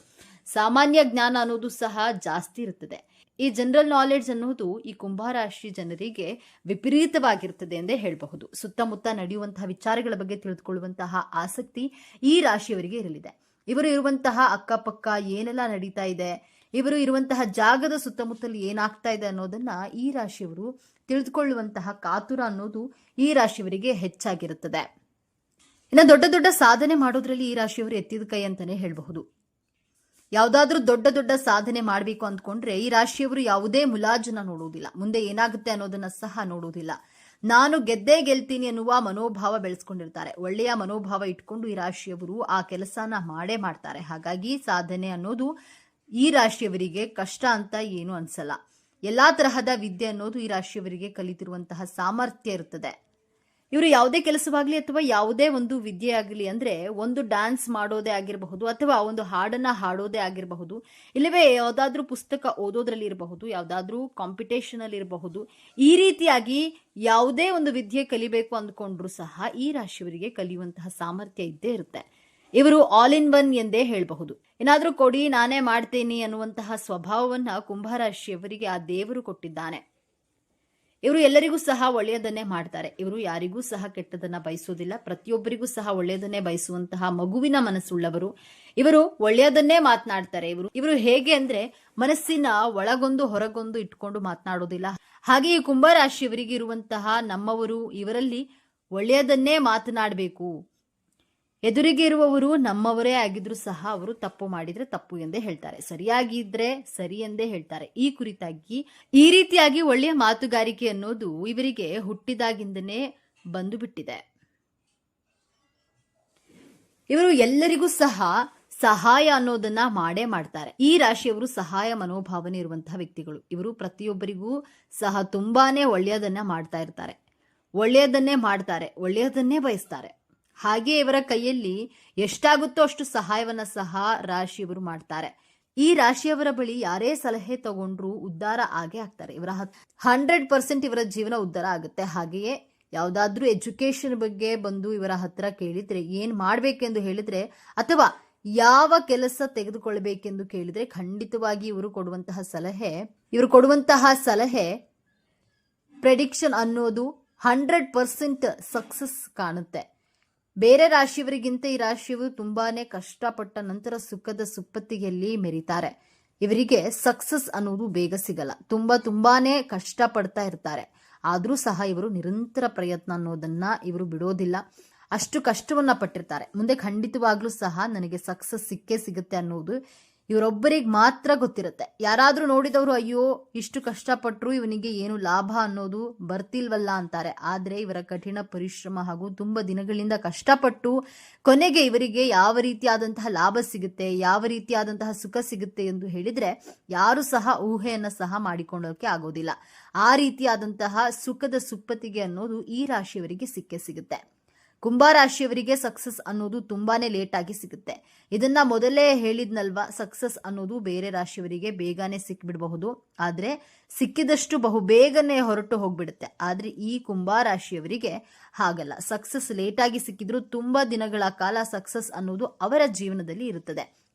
ಸಾಮಾನ್ಯ ಜ್ಞಾನ ಅನ್ನೋದು ಸಹ ಜಾಸ್ತಿ ಇರುತ್ತದೆ. ಈ ಜನರಲ್ ನಾಲೆಡ್ಜ್ ಅನ್ನೋದು ಈ ಕುಂಭರಾಶಿ ಜನರಿಗೆ ವಿಪರೀತವಾಗಿರುತ್ತದೆ ಎಂದೇ ಹೇಳಬಹುದು. ಸುತ್ತಮುತ್ತ ನಡೆಯುವಂತಹ ವಿಚಾರಗಳ ಬಗ್ಗೆ ತಿಳಿದುಕೊಳ್ಳುವಂತಹ ಆಸಕ್ತಿ ಈ ರಾಶಿಯವರಿಗೆ ಇರಲಿದೆ. ಇವರು ಇರುವಂತಹ ಅಕ್ಕಪಕ್ಕ ಏನೆಲ್ಲ ನಡೀತಾ ಇದೆ, ಇವರು ಇರುವಂತಹ ಜಾಗದ ಸುತ್ತಮುತ್ತಲು ಏನಾಗ್ತಾ ಇದೆ ಅನ್ನೋದನ್ನ ಈ ರಾಶಿಯವರು ತಿಳಿದುಕೊಳ್ಳುವಂತಹ ಕಾತುರ ಅನ್ನೋದು ಈ ರಾಶಿಯವರಿಗೆ ಹೆಚ್ಚಾಗಿರುತ್ತದೆ. ಇನ್ನು ದೊಡ್ಡ ದೊಡ್ಡ ಸಾಧನೆ ಮಾಡೋದ್ರಲ್ಲಿ ಈ ರಾಶಿಯವರು ಎತ್ತಿದ ಕೈ ಅಂತಾನೆ ಹೇಳಬಹುದು. ಯಾವುದಾದ್ರೂ ದೊಡ್ಡ ದೊಡ್ಡ ಸಾಧನೆ ಮಾಡಬೇಕು ಅಂದ್ಕೊಂಡ್ರೆ ಈ ರಾಶಿಯವರು ಯಾವುದೇ ಮುಲಾಜನ್ನ ನೋಡುವುದಿಲ್ಲ, ಮುಂದೆ ಏನಾಗುತ್ತೆ ಅನ್ನೋದನ್ನ ಸಹ ನೋಡುವುದಿಲ್ಲ. ನಾನು ಗೆದ್ದೇ ಗೆಲ್ತೀನಿ ಅನ್ನುವ ಮನೋಭಾವ ಬೆಳೆಸ್ಕೊಂಡಿರ್ತಾರೆ. ಒಳ್ಳೆಯ ಮನೋಭಾವ ಇಟ್ಕೊಂಡು ಈ ರಾಶಿಯವರು ಆ ಕೆಲಸನ ಮಾಡೇ ಮಾಡ್ತಾರೆ. ಹಾಗಾಗಿ ಸಾಧನೆ ಅನ್ನೋದು ಈ ರಾಶಿಯವರಿಗೆ ಕಷ್ಟ ಅಂತ ಏನು ಅನ್ಸಲ್ಲ. ಎಲ್ಲಾ ತರಹದ ವಿದ್ಯೆ ಅನ್ನೋದು ಈ ರಾಶಿಯವರಿಗೆ ಕಲಿತಿರುವಂತಹ ಸಾಮರ್ಥ್ಯ ಇರುತ್ತದೆ. ಇವರು ಯಾವುದೇ ಕೆಲಸವಾಗ್ಲಿ ಅಥವಾ ಯಾವುದೇ ಒಂದು ವಿದ್ಯೆ ಆಗಲಿ ಅಂದ್ರೆ ಒಂದು ಡ್ಯಾನ್ಸ್ ಮಾಡೋದೇ ಆಗಿರಬಹುದು, ಅಥವಾ ಒಂದು ಹಾಡನ್ನ ಹಾಡೋದೇ ಆಗಿರಬಹುದು, ಇಲ್ಲವೇ ಯಾವ್ದಾದ್ರೂ ಪುಸ್ತಕ ಓದೋದ್ರಲ್ಲಿ ಇರಬಹುದು, ಯಾವ್ದಾದ್ರೂ ಕಾಂಪಿಟೇಷನ್ ಅಲ್ಲಿ ಇರಬಹುದು. ಈ ರೀತಿಯಾಗಿ ಯಾವುದೇ ಒಂದು ವಿದ್ಯೆ ಕಲಿಬೇಕು ಅಂದ್ಕೊಂಡ್ರು ಸಹ ಈ ರಾಶಿಯವರಿಗೆ ಕಲಿಯುವಂತಹ ಸಾಮರ್ಥ್ಯ ಇದ್ದೇ ಇರುತ್ತೆ. ಇವರು ಆಲ್ ಇನ್ ಒನ್ ಎಂದೇ ಹೇಳಬಹುದು. ಏನಾದ್ರೂ ಕೊಡಿ ನಾನೇ ಮಾಡ್ತೇನೆ ಅನ್ನುವಂತಹ ಸ್ವಭಾವವನ್ನ ಕುಂಭರಾಶಿಯವರಿಗೆ ಆ ದೇವರು ಕೊಟ್ಟಿದ್ದಾನೆ. ಇವರು ಎಲ್ಲರಿಗೂ ಸಹ ಒಳ್ಳೆಯದನ್ನೇ ಮಾಡ್ತಾರೆ. ಇವರು ಯಾರಿಗೂ ಸಹ ಕೆಟ್ಟದನ್ನ ಬಯಸೋದಿಲ್ಲ. ಪ್ರತಿಯೊಬ್ಬರಿಗೂ ಸಹ ಒಳ್ಳೆಯದನ್ನೇ ಬಯಸುವಂತಹ ಮಗುವಿನ ಮನಸ್ಸುಳ್ಳವರು. ಇವರು ಒಳ್ಳೆಯದನ್ನೇ ಮಾತನಾಡ್ತಾರೆ. ಇವರು ಹೇಗೆ ಅಂದ್ರೆ ಮನಸ್ಸಿನ ಒಳಗೊಂದು ಹೊರಗೊಂದು ಇಟ್ಕೊಂಡು ಮಾತನಾಡೋದಿಲ್ಲ. ಹಾಗೆ ಈ ಕುಂಭರಾಶಿಯವರಿಗೆ ಇರುವಂತಹ ನಮ್ಮವರು ಇವರಲ್ಲಿ ಒಳ್ಳೆಯದನ್ನೇ ಮಾತನಾಡಬೇಕು. ಎದುರಿಗೆ ಇರುವವರು ನಮ್ಮವರೇ ಆಗಿದ್ರು ಸಹ ಅವರು ತಪ್ಪು ಮಾಡಿದ್ರೆ ತಪ್ಪು ಎಂದೇ ಹೇಳ್ತಾರೆ, ಸರಿಯಾಗಿದ್ರೆ ಸರಿ ಎಂದೇ ಹೇಳ್ತಾರೆ. ಈ ಕುರಿತಾಗಿ ಈ ರೀತಿಯಾಗಿ ಒಳ್ಳೆಯ ಮಾತುಗಾರಿಕೆ ಅನ್ನೋದು ಇವರಿಗೆ ಹುಟ್ಟಿದಾಗಿಂದನೇ ಬಂದು ಬಿಟ್ಟಿದೆ. ಇವರು ಎಲ್ಲರಿಗೂ ಸಹ ಸಹಾಯ ಅನ್ನೋದನ್ನ ಮಾಡೇ ಮಾಡ್ತಾರೆ. ಈ ರಾಶಿಯವರು ಸಹಾಯ ಮನೋಭಾವನೆ ಇರುವಂತಹ ವ್ಯಕ್ತಿಗಳು. ಇವರು ಪ್ರತಿಯೊಬ್ಬರಿಗೂ ಸಹ ತುಂಬಾನೇ ಒಳ್ಳೆಯದನ್ನ ಮಾಡ್ತಾ ಇರ್ತಾರೆ, ಒಳ್ಳೆಯದನ್ನೇ ಮಾಡ್ತಾರೆ, ಒಳ್ಳೆಯದನ್ನೇ ಬಯಸ್ತಾರೆ. ಹಾಗೆ ಇವರ ಕೈಯಲ್ಲಿ ಎಷ್ಟಾಗುತ್ತೋ ಅಷ್ಟು ಸಹಾಯವನ್ನ ಸಹ ರಾಶಿಯವರು ಮಾಡ್ತಾರೆ. ಈ ರಾಶಿಯವರ ಬಳಿ ಯಾರೇ ಸಲಹೆ ತಗೊಂಡ್ರು ಉದ್ಧಾರ ಆಗೇ ಆಗ್ತಾರೆ. ಇವರ 100% ಇವರ ಜೀವನ ಉದ್ಧಾರ ಆಗುತ್ತೆ. ಹಾಗೆಯೇ ಯಾವ್ದಾದ್ರೂ ಎಜುಕೇಶನ್ ಬಗ್ಗೆ ಬಂದು ಇವರ ಹತ್ರ ಕೇಳಿದ್ರೆ, ಏನ್ ಮಾಡ್ಬೇಕೆಂದು ಹೇಳಿದ್ರೆ ಅಥವಾ ಯಾವ ಕೆಲಸ ತೆಗೆದುಕೊಳ್ಬೇಕೆಂದು ಕೇಳಿದ್ರೆ ಖಂಡಿತವಾಗಿ ಇವರು ಕೊಡುವಂತಹ ಸಲಹೆ ಪ್ರೆಡಿಕ್ಷನ್ ಅನ್ನೋದು 100% ಸಕ್ಸಸ್ ಕಾಣುತ್ತೆ. ಬೇರೆ ರಾಶಿಯವರಿಗಿಂತ ಈ ರಾಶಿಯವರು ತುಂಬಾನೇ ಕಷ್ಟಪಟ್ಟ ನಂತರ ಸುಖದ ಸುಪ್ಪತ್ತಿಗೆಯಲ್ಲಿ ಮೆರೀತಾರೆ. ಇವರಿಗೆ ಸಕ್ಸಸ್ ಅನ್ನೋದು ಬೇಗ ಸಿಗಲ್ಲ. ತುಂಬಾನೇ ಕಷ್ಟಪಡ್ತಾ ಇರ್ತಾರೆ. ಆದ್ರೂ ಸಹ ಇವರು ನಿರಂತರ ಪ್ರಯತ್ನ ಅನ್ನೋದನ್ನ ಇವರು ಬಿಡೋದಿಲ್ಲ. ಅಷ್ಟು ಕಷ್ಟವನ್ನ ಪಟ್ಟಿರ್ತಾರೆ. ಮುಂದೆ ಖಂಡಿತವಾಗ್ಲೂ ಸಹ ನನಗೆ ಸಕ್ಸಸ್ ಸಿಕ್ಕೇ ಸಿಗುತ್ತೆ ಅನ್ನೋದು ಇವರೊಬ್ಬರಿಗೆ ಮಾತ್ರ ಗೊತ್ತಿರುತ್ತೆ. ಯಾರಾದ್ರೂ ನೋಡಿದವರು ಅಯ್ಯೋ ಇಷ್ಟು ಕಷ್ಟಪಟ್ರು ಇವನಿಗೆ ಏನು ಲಾಭ ಅನ್ನೋದು ಬರ್ತಿಲ್ವಲ್ಲ ಅಂತಾರೆ. ಆದ್ರೆ ಇವರ ಕಠಿಣ ಪರಿಶ್ರಮ ಹಾಗೂ ತುಂಬಾ ದಿನಗಳಿಂದ ಕಷ್ಟಪಟ್ಟು ಕೊನೆಗೆ ಇವರಿಗೆ ಯಾವ ರೀತಿಯಾದಂತಹ ಲಾಭ ಸಿಗುತ್ತೆ, ಯಾವ ರೀತಿಯಾದಂತಹ ಸುಖ ಸಿಗುತ್ತೆ ಎಂದು ಹೇಳಿದ್ರೆ ಯಾರು ಸಹ ಊಹೆಯನ್ನ ಸಹ ಮಾಡಿಕೊಳ್ಳೋಕೆ ಆಗೋದಿಲ್ಲ. ಆ ರೀತಿಯಾದಂತಹ ಸುಖದ ಸುಪ್ಪತ್ತಿಗೆ ಅನ್ನೋದು ಈ ರಾಶಿಯವರಿಗೆ ಸಿಕ್ಕೇ ಸಿಗುತ್ತೆ. ಕುಂಭರಾಶಿಯವರಿಗೆ ಸಕ್ಸಸ್ ಅನ್ನೋದು ತುಂಬಾನೇ ಲೇಟ್ ಆಗಿ ಸಿಗುತ್ತೆ. ಇದನ್ನ ಮೊದಲೇ ಹೇಳಿದ್ನಲ್ವಾ, ಸಕ್ಸಸ್ ಅನ್ನೋದು ಬೇರೆ ರಾಶಿಯವರಿಗೆ ಬೇಗನೆ ಸಿಕ್ಬಿಡಬಹುದು, ಆದ್ರೆ ಸಿಕ್ಕಿದಷ್ಟು ಬಹು ಬೇಗನೆ ಹೊರಟು ಹೋಗ್ಬಿಡುತ್ತೆ. ಆದ್ರೆ ಈ ಕುಂಭರಾಶಿಯವರಿಗೆ ಹಾಗಲ್ಲ. ಸಕ್ಸಸ್ ಲೇಟ್ ಆಗಿ ಸಿಕ್ಕಿದ್ರು ತುಂಬಾ ದಿನಗಳ ಕಾಲ ಸಕ್ಸಸ್ ಅನ್ನೋದು ಅವರ ಜೀವನದಲ್ಲಿ ಇರುತ್ತದೆ.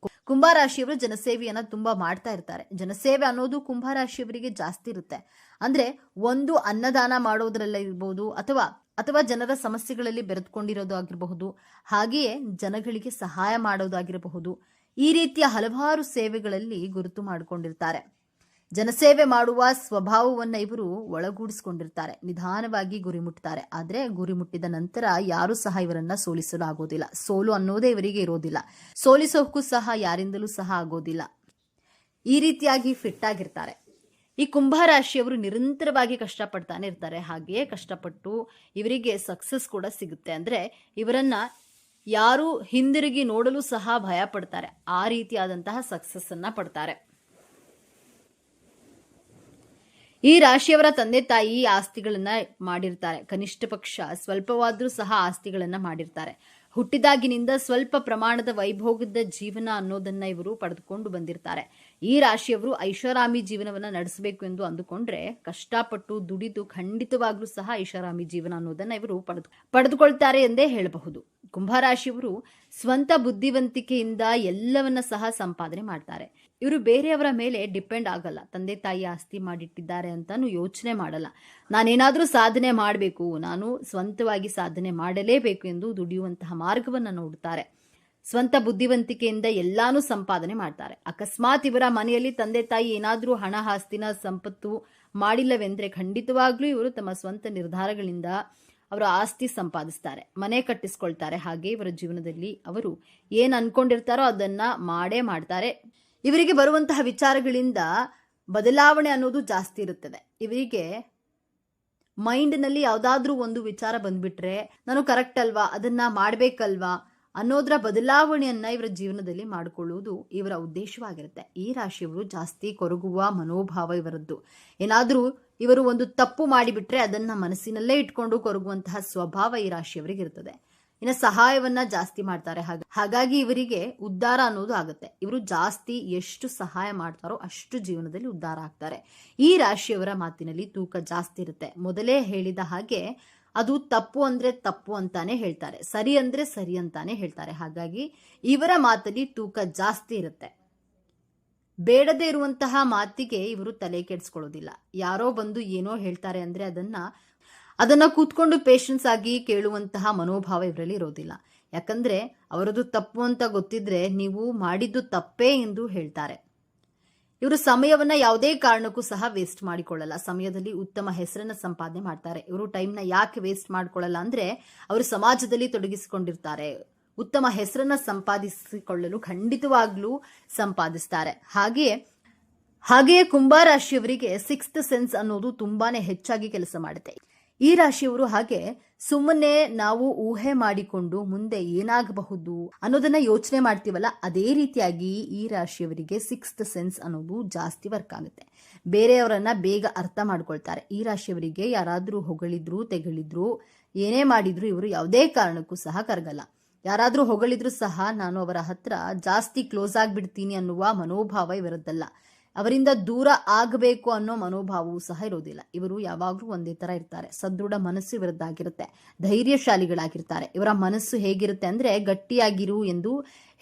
ಕುಂಭರಾಶಿಯವರು ಜನಸೇವೆಯನ್ನ ತುಂಬಾ ಮಾಡ್ತಾ ಇರ್ತಾರೆ. ಜನಸೇವೆ ಅನ್ನೋದು ಕುಂಭರಾಶಿಯವರಿಗೆ ಜಾಸ್ತಿ ಇರುತ್ತೆ. ಅಂದ್ರೆ ಒಂದು ಅನ್ನದಾನ ಮಾಡೋದ್ರಲ್ಲ ಇರ್ಬೋದು, ಅಥವಾ ಜನರ ಸಮಸ್ಯೆಗಳಲ್ಲಿ ಬೆರೆದುಕೊಂಡಿರೋದು ಆಗಿರಬಹುದು, ಹಾಗೆಯೇ ಜನಗಳಿಗೆ ಸಹಾಯ ಮಾಡೋದಾಗಿರಬಹುದು. ಈ ರೀತಿಯ ಹಲವಾರು ಸೇವೆಗಳಲ್ಲಿ ಗುರುತು ಮಾಡಿಕೊಂಡಿರ್ತಾರೆ. ಜನಸೇವೆ ಮಾಡುವ ಸ್ವಭಾವವನ್ನ ಇವರು ಒಳಗೂಡಿಸಿಕೊಂಡಿರ್ತಾರೆ. ನಿಧಾನವಾಗಿ ಗುರಿ ಮುಟ್ತಾರೆ. ಆದ್ರೆ ಗುರಿ ಮುಟ್ಟಿದ ನಂತರ ಯಾರು ಸಹ ಇವರನ್ನ ಸೋಲಿಸಲು ಆಗೋದಿಲ್ಲ. ಸೋಲು ಅನ್ನೋದೇ ಇವರಿಗೆ ಇರೋದಿಲ್ಲ. ಸೋಲಿಸೋಕ್ಕೂ ಸಹ ಯಾರಿಂದಲೂ ಸಹ ಆಗೋದಿಲ್ಲ. ಈ ರೀತಿಯಾಗಿ ಫಿಟ್ ಆಗಿರ್ತಾರೆ. ಈ ಕುಂಭರಾಶಿಯವರು ನಿರಂತರವಾಗಿ ಕಷ್ಟಪಡ್ತಾನೆ ಇರ್ತಾರೆ. ಹಾಗೆಯೇ ಕಷ್ಟಪಟ್ಟು ಇವರಿಗೆ ಸಕ್ಸಸ್ ಕೂಡ ಸಿಗುತ್ತೆ. ಅಂದ್ರೆ ಇವರನ್ನ ಯಾರು ಹಿಂದಿರುಗಿ ನೋಡಲು ಸಹ ಭಯ ಪಡ್ತಾರೆ. ಆ ರೀತಿಯಾದಂತಹ ಸಕ್ಸಸ್ ಅನ್ನ ಪಡ್ತಾರೆ. ಈ ರಾಶಿಯವರ ತಂದೆ ತಾಯಿ ಆಸ್ತಿಗಳನ್ನ ಮಾಡಿರ್ತಾರೆ. ಕನಿಷ್ಠ ಪಕ್ಷ ಸ್ವಲ್ಪವಾದ್ರೂ ಸಹ ಆಸ್ತಿಗಳನ್ನ ಮಾಡಿರ್ತಾರೆ. ಹುಟ್ಟಿದಾಗಿನಿಂದ ಸ್ವಲ್ಪ ಪ್ರಮಾಣದ ವೈಭೋಗದ ಜೀವನ ಅನ್ನೋದನ್ನ ಇವರು ಪಡೆದುಕೊಂಡು ಬಂದಿರ್ತಾರೆ. ಈ ರಾಶಿಯವರು ಐಷಾರಾಮಿ ಜೀವನವನ್ನ ನಡೆಸಬೇಕು ಎಂದು ಅಂದುಕೊಂಡ್ರೆ ಕಷ್ಟಪಟ್ಟು ದುಡಿದು ಖಂಡಿತವಾಗ್ಲೂ ಸಹ ಐಷಾರಾಮಿ ಜೀವನ ಅನ್ನೋದನ್ನ ಇವರು ಪಡೆದುಕೊಳ್ತಾರೆ ಎಂದೇ ಹೇಳಬಹುದು. ಕುಂಭರಾಶಿಯವರು ಸ್ವಂತ ಬುದ್ಧಿವಂತಿಕೆಯಿಂದ ಎಲ್ಲವನ್ನ ಸಹ ಸಂಪಾದನೆ ಮಾಡ್ತಾರೆ. ಇವರು ಬೇರೆಯವರ ಮೇಲೆ ಡಿಪೆಂಡ್ ಆಗಲ್ಲ. ತಂದೆ ತಾಯಿ ಆಸ್ತಿ ಮಾಡಿಟ್ಟಿದ್ದಾರೆ ಅಂತಾನು ಯೋಚನೆ ಮಾಡಲ್ಲ. ನಾನೇನಾದ್ರೂ ಸಾಧನೆ ಮಾಡಬೇಕು, ನಾನು ಸ್ವಂತವಾಗಿ ಸಾಧನೆ ಮಾಡಲೇಬೇಕು ಎಂದು ದುಡಿಯುವಂತಹ ಮಾರ್ಗವನ್ನ ನೋಡುತ್ತಾರೆ. ಸ್ವಂತ ಬುದ್ಧಿವಂತಿಕೆಯಿಂದ ಎಲ್ಲಾನು ಸಂಪಾದನೆ ಮಾಡ್ತಾರೆ. ಅಕಸ್ಮಾತ್ ಇವರ ಮನೆಯಲ್ಲಿ ತಂದೆ ತಾಯಿ ಏನಾದ್ರೂ ಹಣ ಆಸ್ತಿನ ಸಂಪತ್ತು ಮಾಡಿಲ್ಲವೆಂದ್ರೆ ಖಂಡಿತವಾಗ್ಲೂ ಇವರು ತಮ್ಮ ಸ್ವಂತ ನಿರ್ಧಾರಗಳಿಂದ ಅವರ ಆಸ್ತಿ ಸಂಪಾದಿಸ್ತಾರೆ, ಮನೆ ಕಟ್ಟಿಸ್ಕೊಳ್ತಾರೆ. ಹಾಗೆ ಇವರ ಜೀವನದಲ್ಲಿ ಅವರು ಏನ್ ಅನ್ಕೊಂಡಿರ್ತಾರೋ ಅದನ್ನ ಮಾಡೇ ಮಾಡ್ತಾರೆ. ಇವರಿಗೆ ಬರುವಂತಹ ವಿಚಾರಗಳಿಂದ ಬದಲಾವಣೆ ಅನ್ನೋದು ಜಾಸ್ತಿ ಇರುತ್ತದೆ. ಇವರಿಗೆ ಮೈಂಡ್ನಲ್ಲಿ ಯಾವುದಾದ್ರೂ ಒಂದು ವಿಚಾರ ಬಂದ್ಬಿಟ್ರೆ ನಾನು ಕರೆಕ್ಟ್ ಅಲ್ವಾ, ಅದನ್ನ ಮಾಡ್ಬೇಕಲ್ವಾ ಅನ್ನೋದರ ಬದಲಾವಣೆಯನ್ನ ಇವರ ಜೀವನದಲ್ಲಿ ಮಾಡಿಕೊಳ್ಳುವುದು ಇವರ ಉದ್ದೇಶವಾಗಿರುತ್ತೆ. ಈ ರಾಶಿಯವರು ಜಾಸ್ತಿ ಕೊರಗುವ ಮನೋಭಾವ ಇವರದ್ದು. ಏನಾದ್ರೂ ಇವರು ಒಂದು ತಪ್ಪು ಮಾಡಿಬಿಟ್ರೆ ಅದನ್ನ ಮನಸ್ಸಿನಲ್ಲೇ ಇಟ್ಕೊಂಡು ಕೊರಗುವಂತಹ ಸ್ವಭಾವ ಈ ರಾಶಿಯವರಿಗೆ ಇರ್ತದೆ. ಇನ್ನು ಸಹಾಯವನ್ನ ಜಾಸ್ತಿ ಮಾಡ್ತಾರೆ. ಹಾಗಾಗಿ ಇವರಿಗೆ ಉದ್ಧಾರ ಅನ್ನೋದು ಆಗುತ್ತೆ. ಇವರು ಜಾಸ್ತಿ ಎಷ್ಟು ಸಹಾಯ ಮಾಡ್ತಾರೋ ಅಷ್ಟು ಜೀವನದಲ್ಲಿ ಉದ್ಧಾರ ಆಗ್ತಾರೆ. ಈ ರಾಶಿಯವರ ಮಾತಿನಲ್ಲಿ ತೂಕ ಜಾಸ್ತಿ ಇರುತ್ತೆ. ಮೊದಲೇ ಹೇಳಿದ ಹಾಗೆ ಅದು ತಪ್ಪು ಅಂದ್ರೆ ತಪ್ಪು ಅಂತಾನೆ ಹೇಳ್ತಾರೆ, ಸರಿ ಅಂದ್ರೆ ಸರಿ ಅಂತಾನೆ ಹೇಳ್ತಾರೆ. ಹಾಗಾಗಿ ಇವರ ಮಾತಲ್ಲಿ ತೂಕ ಜಾಸ್ತಿ ಇರುತ್ತೆ. ಬೇಡದೇ ಇರುವಂತಹ ಮಾತಿಗೆ ಇವರು ತಲೆ ಕೆಡಿಸ್ಕೊಳ್ಳೋದಿಲ್ಲ. ಯಾರೋ ಬಂದು ಏನೋ ಹೇಳ್ತಾರೆ ಅಂದ್ರೆ ಅದನ್ನ ಕೂತ್ಕೊಂಡು ಪೇಷನ್ಸ್ ಆಗಿ ಕೇಳುವಂತಹ ಮನೋಭಾವ ಇವರಲ್ಲಿ ಇರೋದಿಲ್ಲ. ಯಾಕಂದ್ರೆ ಅವರದು ತಪ್ಪು ಅಂತ ಗೊತ್ತಿದ್ರೆ ನೀವು ಮಾಡಿದ್ದು ತಪ್ಪೇ ಎಂದು ಹೇಳ್ತಾರೆ. ಇವರು ಸಮಯವನ್ನ ಯಾವುದೇ ಕಾರಣಕ್ಕೂ ಸಹ ವೇಸ್ಟ್ ಮಾಡಿಕೊಳ್ಳಲ್ಲ. ಸಮಯದಲ್ಲಿ ಉತ್ತಮ ಹೆಸರನ್ನ ಸಂಪಾದನೆ ಮಾಡ್ತಾರೆ. ಇವರು ಟೈಮ್ನ ಯಾಕೆ ವೇಸ್ಟ್ ಮಾಡ್ಕೊಳ್ಳಲ್ಲ ಅಂದ್ರೆ ಅವರು ಸಮಾಜದಲ್ಲಿ ತೊಡಗಿಸಿಕೊಂಡಿರ್ತಾರೆ. ಉತ್ತಮ ಹೆಸರನ್ನ ಸಂಪಾದಿಸಿಕೊಳ್ಳಲು ಖಂಡಿತವಾಗ್ಲೂ ಸಂಪಾದಿಸ್ತಾರೆ. ಹಾಗೆಯೇ ಕುಂಭರಾಶಿಯವರಿಗೆ ಸಿಕ್ಸ್ತ್ ಸೆನ್ಸ್ ಅನ್ನೋದು ತುಂಬಾನೇ ಹೆಚ್ಚಾಗಿ ಕೆಲಸ ಮಾಡುತ್ತೆ. ಈ ರಾಶಿಯವರು ಹಾಗೆ ಸುಮ್ಮನೆ ನಾವು ಊಹೆ ಮಾಡಿಕೊಂಡು ಮುಂದೆ ಏನಾಗಬಹುದು ಅನ್ನೋದನ್ನ ಯೋಚನೆ ಮಾಡ್ತೀವಲ್ಲ, ಅದೇ ರೀತಿಯಾಗಿ ಈ ರಾಶಿಯವರಿಗೆ ಸಿಕ್ಸ್ತ್ ಸೆನ್ಸ್ ಅನ್ನೋದು ಜಾಸ್ತಿ ವರ್ಕ್ ಆಗುತ್ತೆ. ಬೇರೆಯವರನ್ನ ಬೇಗ ಅರ್ಥ ಮಾಡ್ಕೊಳ್ತಾರೆ. ಈ ರಾಶಿಯವರಿಗೆ ಯಾರಾದ್ರೂ ಹೊಗಳಿದ್ರು ತೆಗಳಿದ್ರು ಏನೇ ಮಾಡಿದ್ರು ಇವರು ಯಾವುದೇ ಕಾರಣಕ್ಕೂ ಸಹ ಕರಗಲ್ಲ. ಯಾರಾದ್ರೂ ಹೊಗಳಿದ್ರು ಸಹ ನಾನು ಅವರ ಹತ್ರ ಜಾಸ್ತಿ ಕ್ಲೋಸ್ ಆಗ್ಬಿಡ್ತೀನಿ ಅನ್ನುವ ಮನೋಭಾವ ಇವರದ್ದಲ್ಲ. ಅವರಿಂದ ದೂರ ಆಗಬೇಕು ಅನ್ನೋ ಮನೋಭಾವವೂ ಸಹ ಇರೋದಿಲ್ಲ. ಇವರು ಯಾವಾಗಲೂ ಒಂದೇ ತರ ಇರ್ತಾರೆ. ಸದೃಢ ಮನಸ್ಸು ಇವರದ್ದಾಗಿರುತ್ತೆ. ಧೈರ್ಯಶಾಲಿಗಳಾಗಿರ್ತಾರೆ. ಇವರ ಮನಸ್ಸು ಹೇಗಿರುತ್ತೆ ಅಂದ್ರೆ ಗಟ್ಟಿಯಾಗಿರು ಎಂದು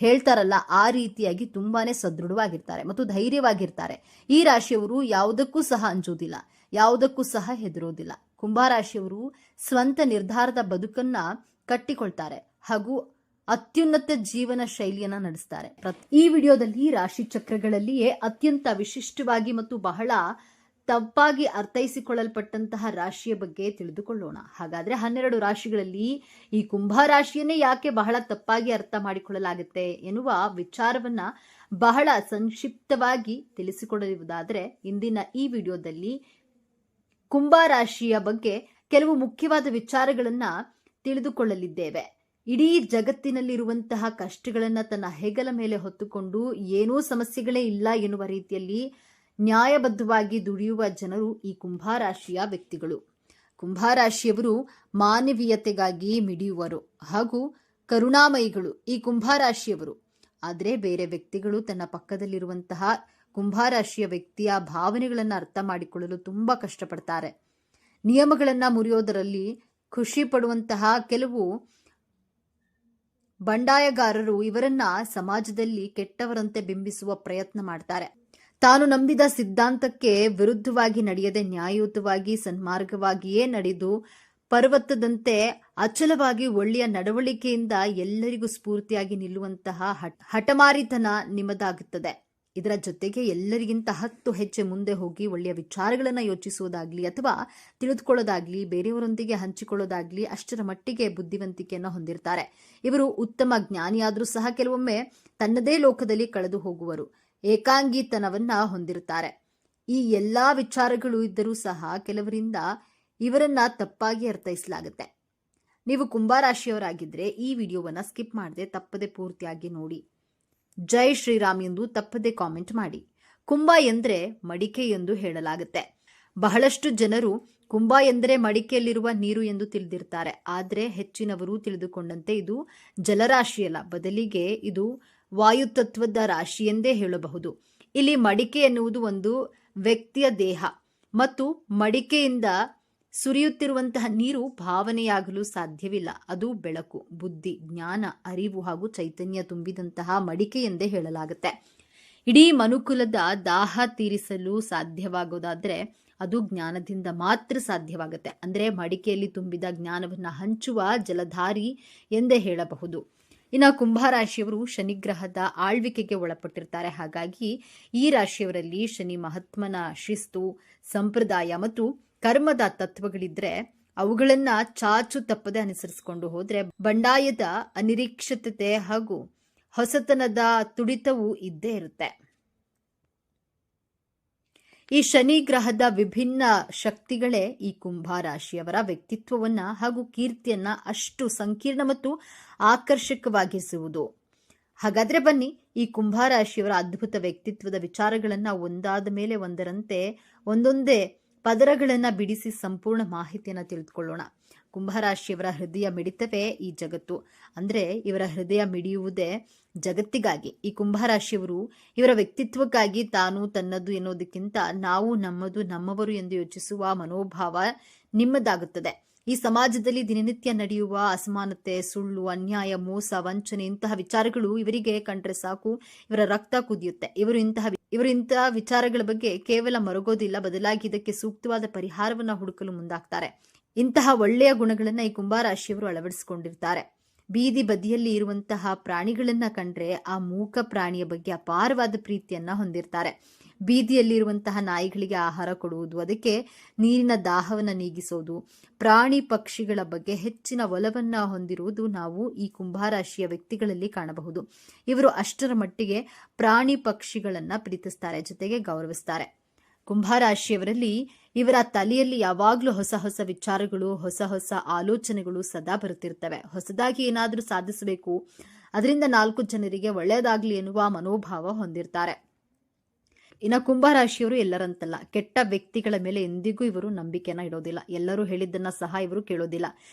ಹೇಳ್ತಾರಲ್ಲ, ಆ ರೀತಿಯಾಗಿ ತುಂಬಾನೇ ಸದೃಢವಾಗಿರ್ತಾರೆ ಮತ್ತು ಧೈರ್ಯವಾಗಿರ್ತಾರೆ. ಈ ರಾಶಿಯವರು ಯಾವುದಕ್ಕೂ ಸಹ ಅಂಜೋದಿಲ್ಲ, ಯಾವುದಕ್ಕೂ ಸಹ ಹೆದರೋದಿಲ್ಲ. ಕುಂಭರಾಶಿಯವರು ಸ್ವಂತ ನಿರ್ಧಾರದ ಬದುಕನ್ನ ಕಟ್ಟಿಕೊಳ್ತಾರೆ ಹಾಗೂ ಅತ್ಯುನ್ನತ ಜೀವನ ಶೈಲಿಯನ್ನ ನಡೆಸ್ತಾರೆ. ಈ ವಿಡಿಯೋದಲ್ಲಿ ರಾಶಿ ಚಕ್ರಗಳಲ್ಲಿಯೇ ಅತ್ಯಂತ ವಿಶಿಷ್ಟವಾಗಿ ಮತ್ತು ಬಹಳ ತಪ್ಪಾಗಿ ಅರ್ಥೈಸಿಕೊಳ್ಳಲ್ಪಟ್ಟಂತಹ ರಾಶಿಯ ಬಗ್ಗೆ ತಿಳಿದುಕೊಳ್ಳೋಣ. ಹಾಗಾದ್ರೆ 12 ರಾಶಿಗಳಲ್ಲಿ ಈ ಕುಂಭ ರಾಶಿಯನ್ನೇ ಯಾಕೆ ಬಹಳ ತಪ್ಪಾಗಿ ಅರ್ಥ ಮಾಡಿಕೊಳ್ಳಲಾಗುತ್ತೆ ಎನ್ನುವ ವಿಚಾರವನ್ನ ಬಹಳ ಸಂಕ್ಷಿಪ್ತವಾಗಿ ತಿಳಿಸಿಕೊಡುವುದಾದ್ರೆ, ಇಂದಿನ ಈ ವಿಡಿಯೋದಲ್ಲಿ ಕುಂಭ ರಾಶಿಯ ಬಗ್ಗೆ ಕೆಲವು ಮುಖ್ಯವಾದ ವಿಚಾರಗಳನ್ನ ತಿಳಿದುಕೊಳ್ಳಲಿದ್ದೇವೆ. ಇಡೀ ಜಗತ್ತಿನಲ್ಲಿರುವಂತಹ ಕಷ್ಟಗಳನ್ನ ತನ್ನ ಹೆಗಲ ಮೇಲೆ ಹೊತ್ತುಕೊಂಡು ಏನೂ ಸಮಸ್ಯೆಗಳೇ ಇಲ್ಲ ಎನ್ನುವ ರೀತಿಯಲ್ಲಿ ನ್ಯಾಯಬದ್ಧವಾಗಿ ದುಡಿಯುವ ಜನರು ಈ ಕುಂಭರಾಶಿಯ ವ್ಯಕ್ತಿಗಳು. ಕುಂಭರಾಶಿಯವರು ಮಾನವೀಯತೆಗಾಗಿ ಮಿಡಿಯುವರು ಹಾಗೂ ಕರುಣಾಮಯಿಗಳು ಈ ಕುಂಭರಾಶಿಯವರು. ಆದರೆ ಬೇರೆ ವ್ಯಕ್ತಿಗಳು ತನ್ನ ಪಕ್ಕದಲ್ಲಿರುವಂತಹ ಕುಂಭರಾಶಿಯ ವ್ಯಕ್ತಿಯ ಭಾವನೆಗಳನ್ನ ಅರ್ಥ ಮಾಡಿಕೊಳ್ಳಲು ತುಂಬಾ ಕಷ್ಟಪಡ್ತಾರೆ. ನಿಯಮಗಳನ್ನ ಮುರಿಯೋದರಲ್ಲಿ ಖುಷಿ ಪಡುವಂತಹ ಕೆಲವು ಬಂಡಾಯಗಾರರು ಇವರನ್ನ ಸಮಾಜದಲ್ಲಿ ಕೆಟ್ಟವರಂತೆ ಬಿಂಬಿಸುವ ಪ್ರಯತ್ನ ಮಾಡ್ತಾರೆ. ತಾನು ನಂಬಿದ ಸಿದ್ಧಾಂತಕ್ಕೆ ವಿರುದ್ಧವಾಗಿ ನಡೆಯದೆ ನ್ಯಾಯಯುತವಾಗಿ ಸನ್ಮಾರ್ಗವಾಗಿಯೇ ನಡೆದು ಪರ್ವತದಂತೆ ಅಚಲವಾಗಿ ಒಳ್ಳೆಯ ನಡವಳಿಕೆಯಿಂದ ಎಲ್ಲರಿಗೂ ಸ್ಫೂರ್ತಿಯಾಗಿ ನಿಲ್ಲುವಂತಹ ಹಠಮಾರಿತನ ನಿಮ್ಮದಾಗುತ್ತದೆ. ಇದರ ಜೊತೆಗೆ ಎಲ್ಲರಿಗಿಂತ 10 ಹೆಜ್ಜೆ ಮುಂದೆ ಹೋಗಿ ಒಳ್ಳೆಯ ವಿಚಾರಗಳನ್ನ ಯೋಚಿಸುವುದಾಗ್ಲಿ ಅಥವಾ ತಿಳಿದುಕೊಳ್ಳೋದಾಗ್ಲಿ, ಬೇರೆಯವರೊಂದಿಗೆ ಹಂಚಿಕೊಳ್ಳೋದಾಗ್ಲಿ ಅಷ್ಟರ ಮಟ್ಟಿಗೆ ಬುದ್ಧಿವಂತಿಕೆಯನ್ನು ಹೊಂದಿರ್ತಾರೆ. ಇವರು ಉತ್ತಮ ಜ್ಞಾನಿಯಾದ್ರೂ ಸಹ ಕೆಲವೊಮ್ಮೆ ತನ್ನದೇ ಲೋಕದಲ್ಲಿ ಕಳೆದು ಹೋಗುವರು. ಏಕಾಂಗಿತನವನ್ನ ಹೊಂದಿರುತ್ತಾರೆ. ಈ ಎಲ್ಲಾ ವಿಚಾರಗಳು ಇದ್ದರೂ ಸಹ ಕೆಲವರಿಂದ ಇವರನ್ನ ತಪ್ಪಾಗಿ ಅರ್ಥೈಸಲಾಗುತ್ತೆ. ನೀವು ಕುಂಭರಾಶಿಯವರಾಗಿದ್ರೆ ಈ ವಿಡಿಯೋವನ್ನ ಸ್ಕಿಪ್ ಮಾಡದೆ ತಪ್ಪದೆ ಪೂರ್ತಿಯಾಗಿ ನೋಡಿ. ಜೈ ಶ್ರೀರಾಮ್ ಎಂದು ತಪ್ಪದೆ ಕಾಮೆಂಟ್ ಮಾಡಿ. ಕುಂಭ ಎಂದ್ರೆ ಮಡಿಕೆ ಎಂದು ಹೇಳಲಾಗುತ್ತೆ. ಬಹಳಷ್ಟು ಜನರು ಕುಂಭ ಎಂದರೆ ಮಡಿಕೆಯಲ್ಲಿರುವ ನೀರು ಎಂದು ತಿಳಿದಿರ್ತಾರೆ. ಆದರೆ ಹೆಚ್ಚಿನವರು ತಿಳಿದುಕೊಂಡಂತೆ ಇದು ಜಲರಾಶಿಯಲ್ಲ, ಬದಲಿಗೆ ಇದು ವಾಯುತತ್ವದ ರಾಶಿ ಎಂದೇ ಹೇಳಬಹುದು. ಇಲ್ಲಿ ಮಡಿಕೆ ಎನ್ನುವುದು ಒಂದು ವ್ಯಕ್ತಿಯ ದೇಹ ಮತ್ತು ಮಡಿಕೆಯಿಂದ ಸುರಿಯುತ್ತಿರುವಂತಹ ನೀರು ಭಾವನೆಯಾಗಲು ಸಾಧ್ಯವಿಲ್ಲ. ಅದು ಬೆಳಕು, ಬುದ್ಧಿ, ಜ್ಞಾನ, ಅರಿವು ಹಾಗೂ ಚೈತನ್ಯ ತುಂಬಿದಂತಹ ಮಡಿಕೆ ಎಂದೇ ಹೇಳಲಾಗುತ್ತೆ. ಇಡೀ ಮನುಕುಲದ ದಾಹ ತೀರಿಸಲು ಸಾಧ್ಯವಾಗೋದಾದ್ರೆ ಅದು ಜ್ಞಾನದಿಂದ ಮಾತ್ರ ಸಾಧ್ಯವಾಗುತ್ತೆ. ಅಂದ್ರೆ ಮಡಿಕೆಯಲ್ಲಿ ತುಂಬಿದ ಜ್ಞಾನವನ್ನ ಹಂಚುವ ಜಲಧಾರಿ ಎಂದೇ ಹೇಳಬಹುದು. ಇನ್ನು ಕುಂಭರಾಶಿಯವರು ಶನಿಗ್ರಹದ ಆಳ್ವಿಕೆಗೆ ಒಳಪಟ್ಟಿರ್ತಾರೆ. ಹಾಗಾಗಿ ಈ ರಾಶಿಯವರಲ್ಲಿ ಶನಿ ಮಹಾತ್ಮನ ಶಿಸ್ತು, ಸಂಪ್ರದಾಯ ಮತ್ತು ಕರ್ಮದ ತತ್ವಗಳಿದ್ರೆ ಅವುಗಳನ್ನ ಚಾಚು ತಪ್ಪದೆ ಅನುಸರಿಸಿಕೊಂಡು ಹೋದ್ರೆ ಬಂಡಾಯದ ಅನಿರೀಕ್ಷಿತತೆ ಹಾಗೂ ಹೊಸತನದ ತುಡಿತವೂ ಇದ್ದೇ ಇರುತ್ತೆ. ಈ ಶನಿ ಗ್ರಹದ ವಿಭಿನ್ನ ಶಕ್ತಿಗಳೇ ಈ ಕುಂಭರಾಶಿಯವರ ವ್ಯಕ್ತಿತ್ವವನ್ನ ಹಾಗೂ ಕೀರ್ತಿಯನ್ನ ಅಷ್ಟು ಸಂಕೀರ್ಣ ಮತ್ತು ಆಕರ್ಷಕವಾಗಿಸುವುದು. ಹಾಗಾದ್ರೆ ಬನ್ನಿ, ಈ ಕುಂಭರಾಶಿಯವರ ಅದ್ಭುತ ವ್ಯಕ್ತಿತ್ವದ ವಿಚಾರಗಳನ್ನ ಒಂದಾದ ಮೇಲೆ ಒಂದರಂತೆ ಒಂದೊಂದೇ ಪದರಗಳನ್ನ ಬಿಡಿಸಿ ಸಂಪೂರ್ಣ ಮಾಹಿತಿಯನ್ನ ತಿಳಿದುಕೊಳ್ಳೋಣ. ಕುಂಭರಾಶಿಯವರ ಹೃದಯ ಮಿಡಿತವೇ ಈ ಜಗತ್ತು. ಅಂದ್ರೆ ಇವರ ಹೃದಯ ಮಿಡಿಯುವುದೇ ಜಗತ್ತಿಗಾಗಿ. ಈ ಕುಂಭರಾಶಿಯವರು ಇವರ ವ್ಯಕ್ತಿತ್ವಕ್ಕಾಗಿ ತಾನು ತನ್ನದು ಎನ್ನುವುದಕ್ಕಿಂತ ನಾವು ನಮ್ಮದು ನಮ್ಮವರು ಎಂದು ಯೋಚಿಸುವ ಮನೋಭಾವ ನಿಮ್ಮದಾಗುತ್ತದೆ. ಈ ಸಮಾಜದಲ್ಲಿ ದಿನನಿತ್ಯ ನಡೆಯುವ ಅಸಮಾನತೆ, ಸುಳ್ಳು, ಅನ್ಯಾಯ, ಮೋಸ, ವಂಚನೆ ಇಂತಹ ವಿಚಾರಗಳು ಇವರಿಗೆ ಕಂಡ್ರೆ ಸಾಕು ಇವರ ರಕ್ತ ಕುದಿಯುತ್ತೆ. ಇವರು ಇಂತಹ ವಿಚಾರಗಳ ಬಗ್ಗೆ ಕೇವಲ ಮರಗೋದಿಲ್ಲ, ಬದಲಾಗಿ ಇದಕ್ಕೆ ಸೂಕ್ತವಾದ ಪರಿಹಾರವನ್ನ ಹುಡುಕಲು ಮುಂದಾಗ್ತಾರೆ. ಇಂತಹ ಒಳ್ಳೆಯ ಗುಣಗಳನ್ನ ಈ ಕುಂಭರಾಶಿಯವರು ಅಳವಡಿಸಿಕೊಂಡಿರ್ತಾರೆ. ಬೀದಿ ಬದಿಯಲ್ಲಿ ಇರುವಂತಹ ಪ್ರಾಣಿಗಳನ್ನ ಕಂಡ್ರೆ ಆ ಮೂಕ ಪ್ರಾಣಿಯ ಬಗ್ಗೆ ಅಪಾರವಾದ ಪ್ರೀತಿಯನ್ನ ಹೊಂದಿರ್ತಾರೆ. ಬೀದಿಯಲ್ಲಿರುವಂತಹ ನಾಯಿಗಳಿಗೆ ಆಹಾರ ಕೊಡುವುದು, ಅದಕ್ಕೆ ನೀರಿನ ದಾಹವನ್ನ ನೀಗಿಸೋದು, ಪ್ರಾಣಿ ಪಕ್ಷಿಗಳ ಬಗ್ಗೆ ಹೆಚ್ಚಿನ ಒಲವನ್ನ ಹೊಂದಿರುವುದು ನಾವು ಈ ಕುಂಭರಾಶಿಯ ವ್ಯಕ್ತಿಗಳಲ್ಲಿ ಕಾಣಬಹುದು. ಇವರು ಅಷ್ಟರ ಮಟ್ಟಿಗೆ ಪ್ರಾಣಿ ಪಕ್ಷಿಗಳನ್ನ ಪ್ರೀತಿಸ್ತಾರೆ, ಜೊತೆಗೆ ಗೌರವಿಸ್ತಾರೆ. ಕುಂಭರಾಶಿಯವರಲ್ಲಿ ಇವರ ತಲೆಯಲ್ಲಿ ಯಾವಾಗಲೂ ಹೊಸ ಹೊಸ ವಿಚಾರಗಳು, ಹೊಸ ಹೊಸ ಆಲೋಚನೆಗಳು ಸದಾ ಬರುತ್ತಿರ್ತವೆ. ಹೊಸದಾಗಿ ಏನಾದರೂ ಸಾಧಿಸಬೇಕು, ಅದರಿಂದ 4 ಜನರಿಗೆ ಒಳ್ಳೆಯದಾಗ್ಲಿ ಎನ್ನುವ ಮನೋಭಾವ ಹೊಂದಿರ್ತಾರೆ. ಇನ್ನು ಕುಂಭರಾಶಿಯವರು ಎಲ್ಲರಂತಲ್ಲ, ಕೆಟ್ಟ ವ್ಯಕ್ತಿಗಳ ಮೇಲೆ ಎಂದಿಗೂ ಇವರು ನಂಬಿಕೆನ ಇಡೋದಿಲ್ಲ. ಎಲ್ಲರೂ ಹೇಳಿದ್ದನ್ನ ಸಹ ಇವರು ಕೇಳೋದಿಲ್ಲ.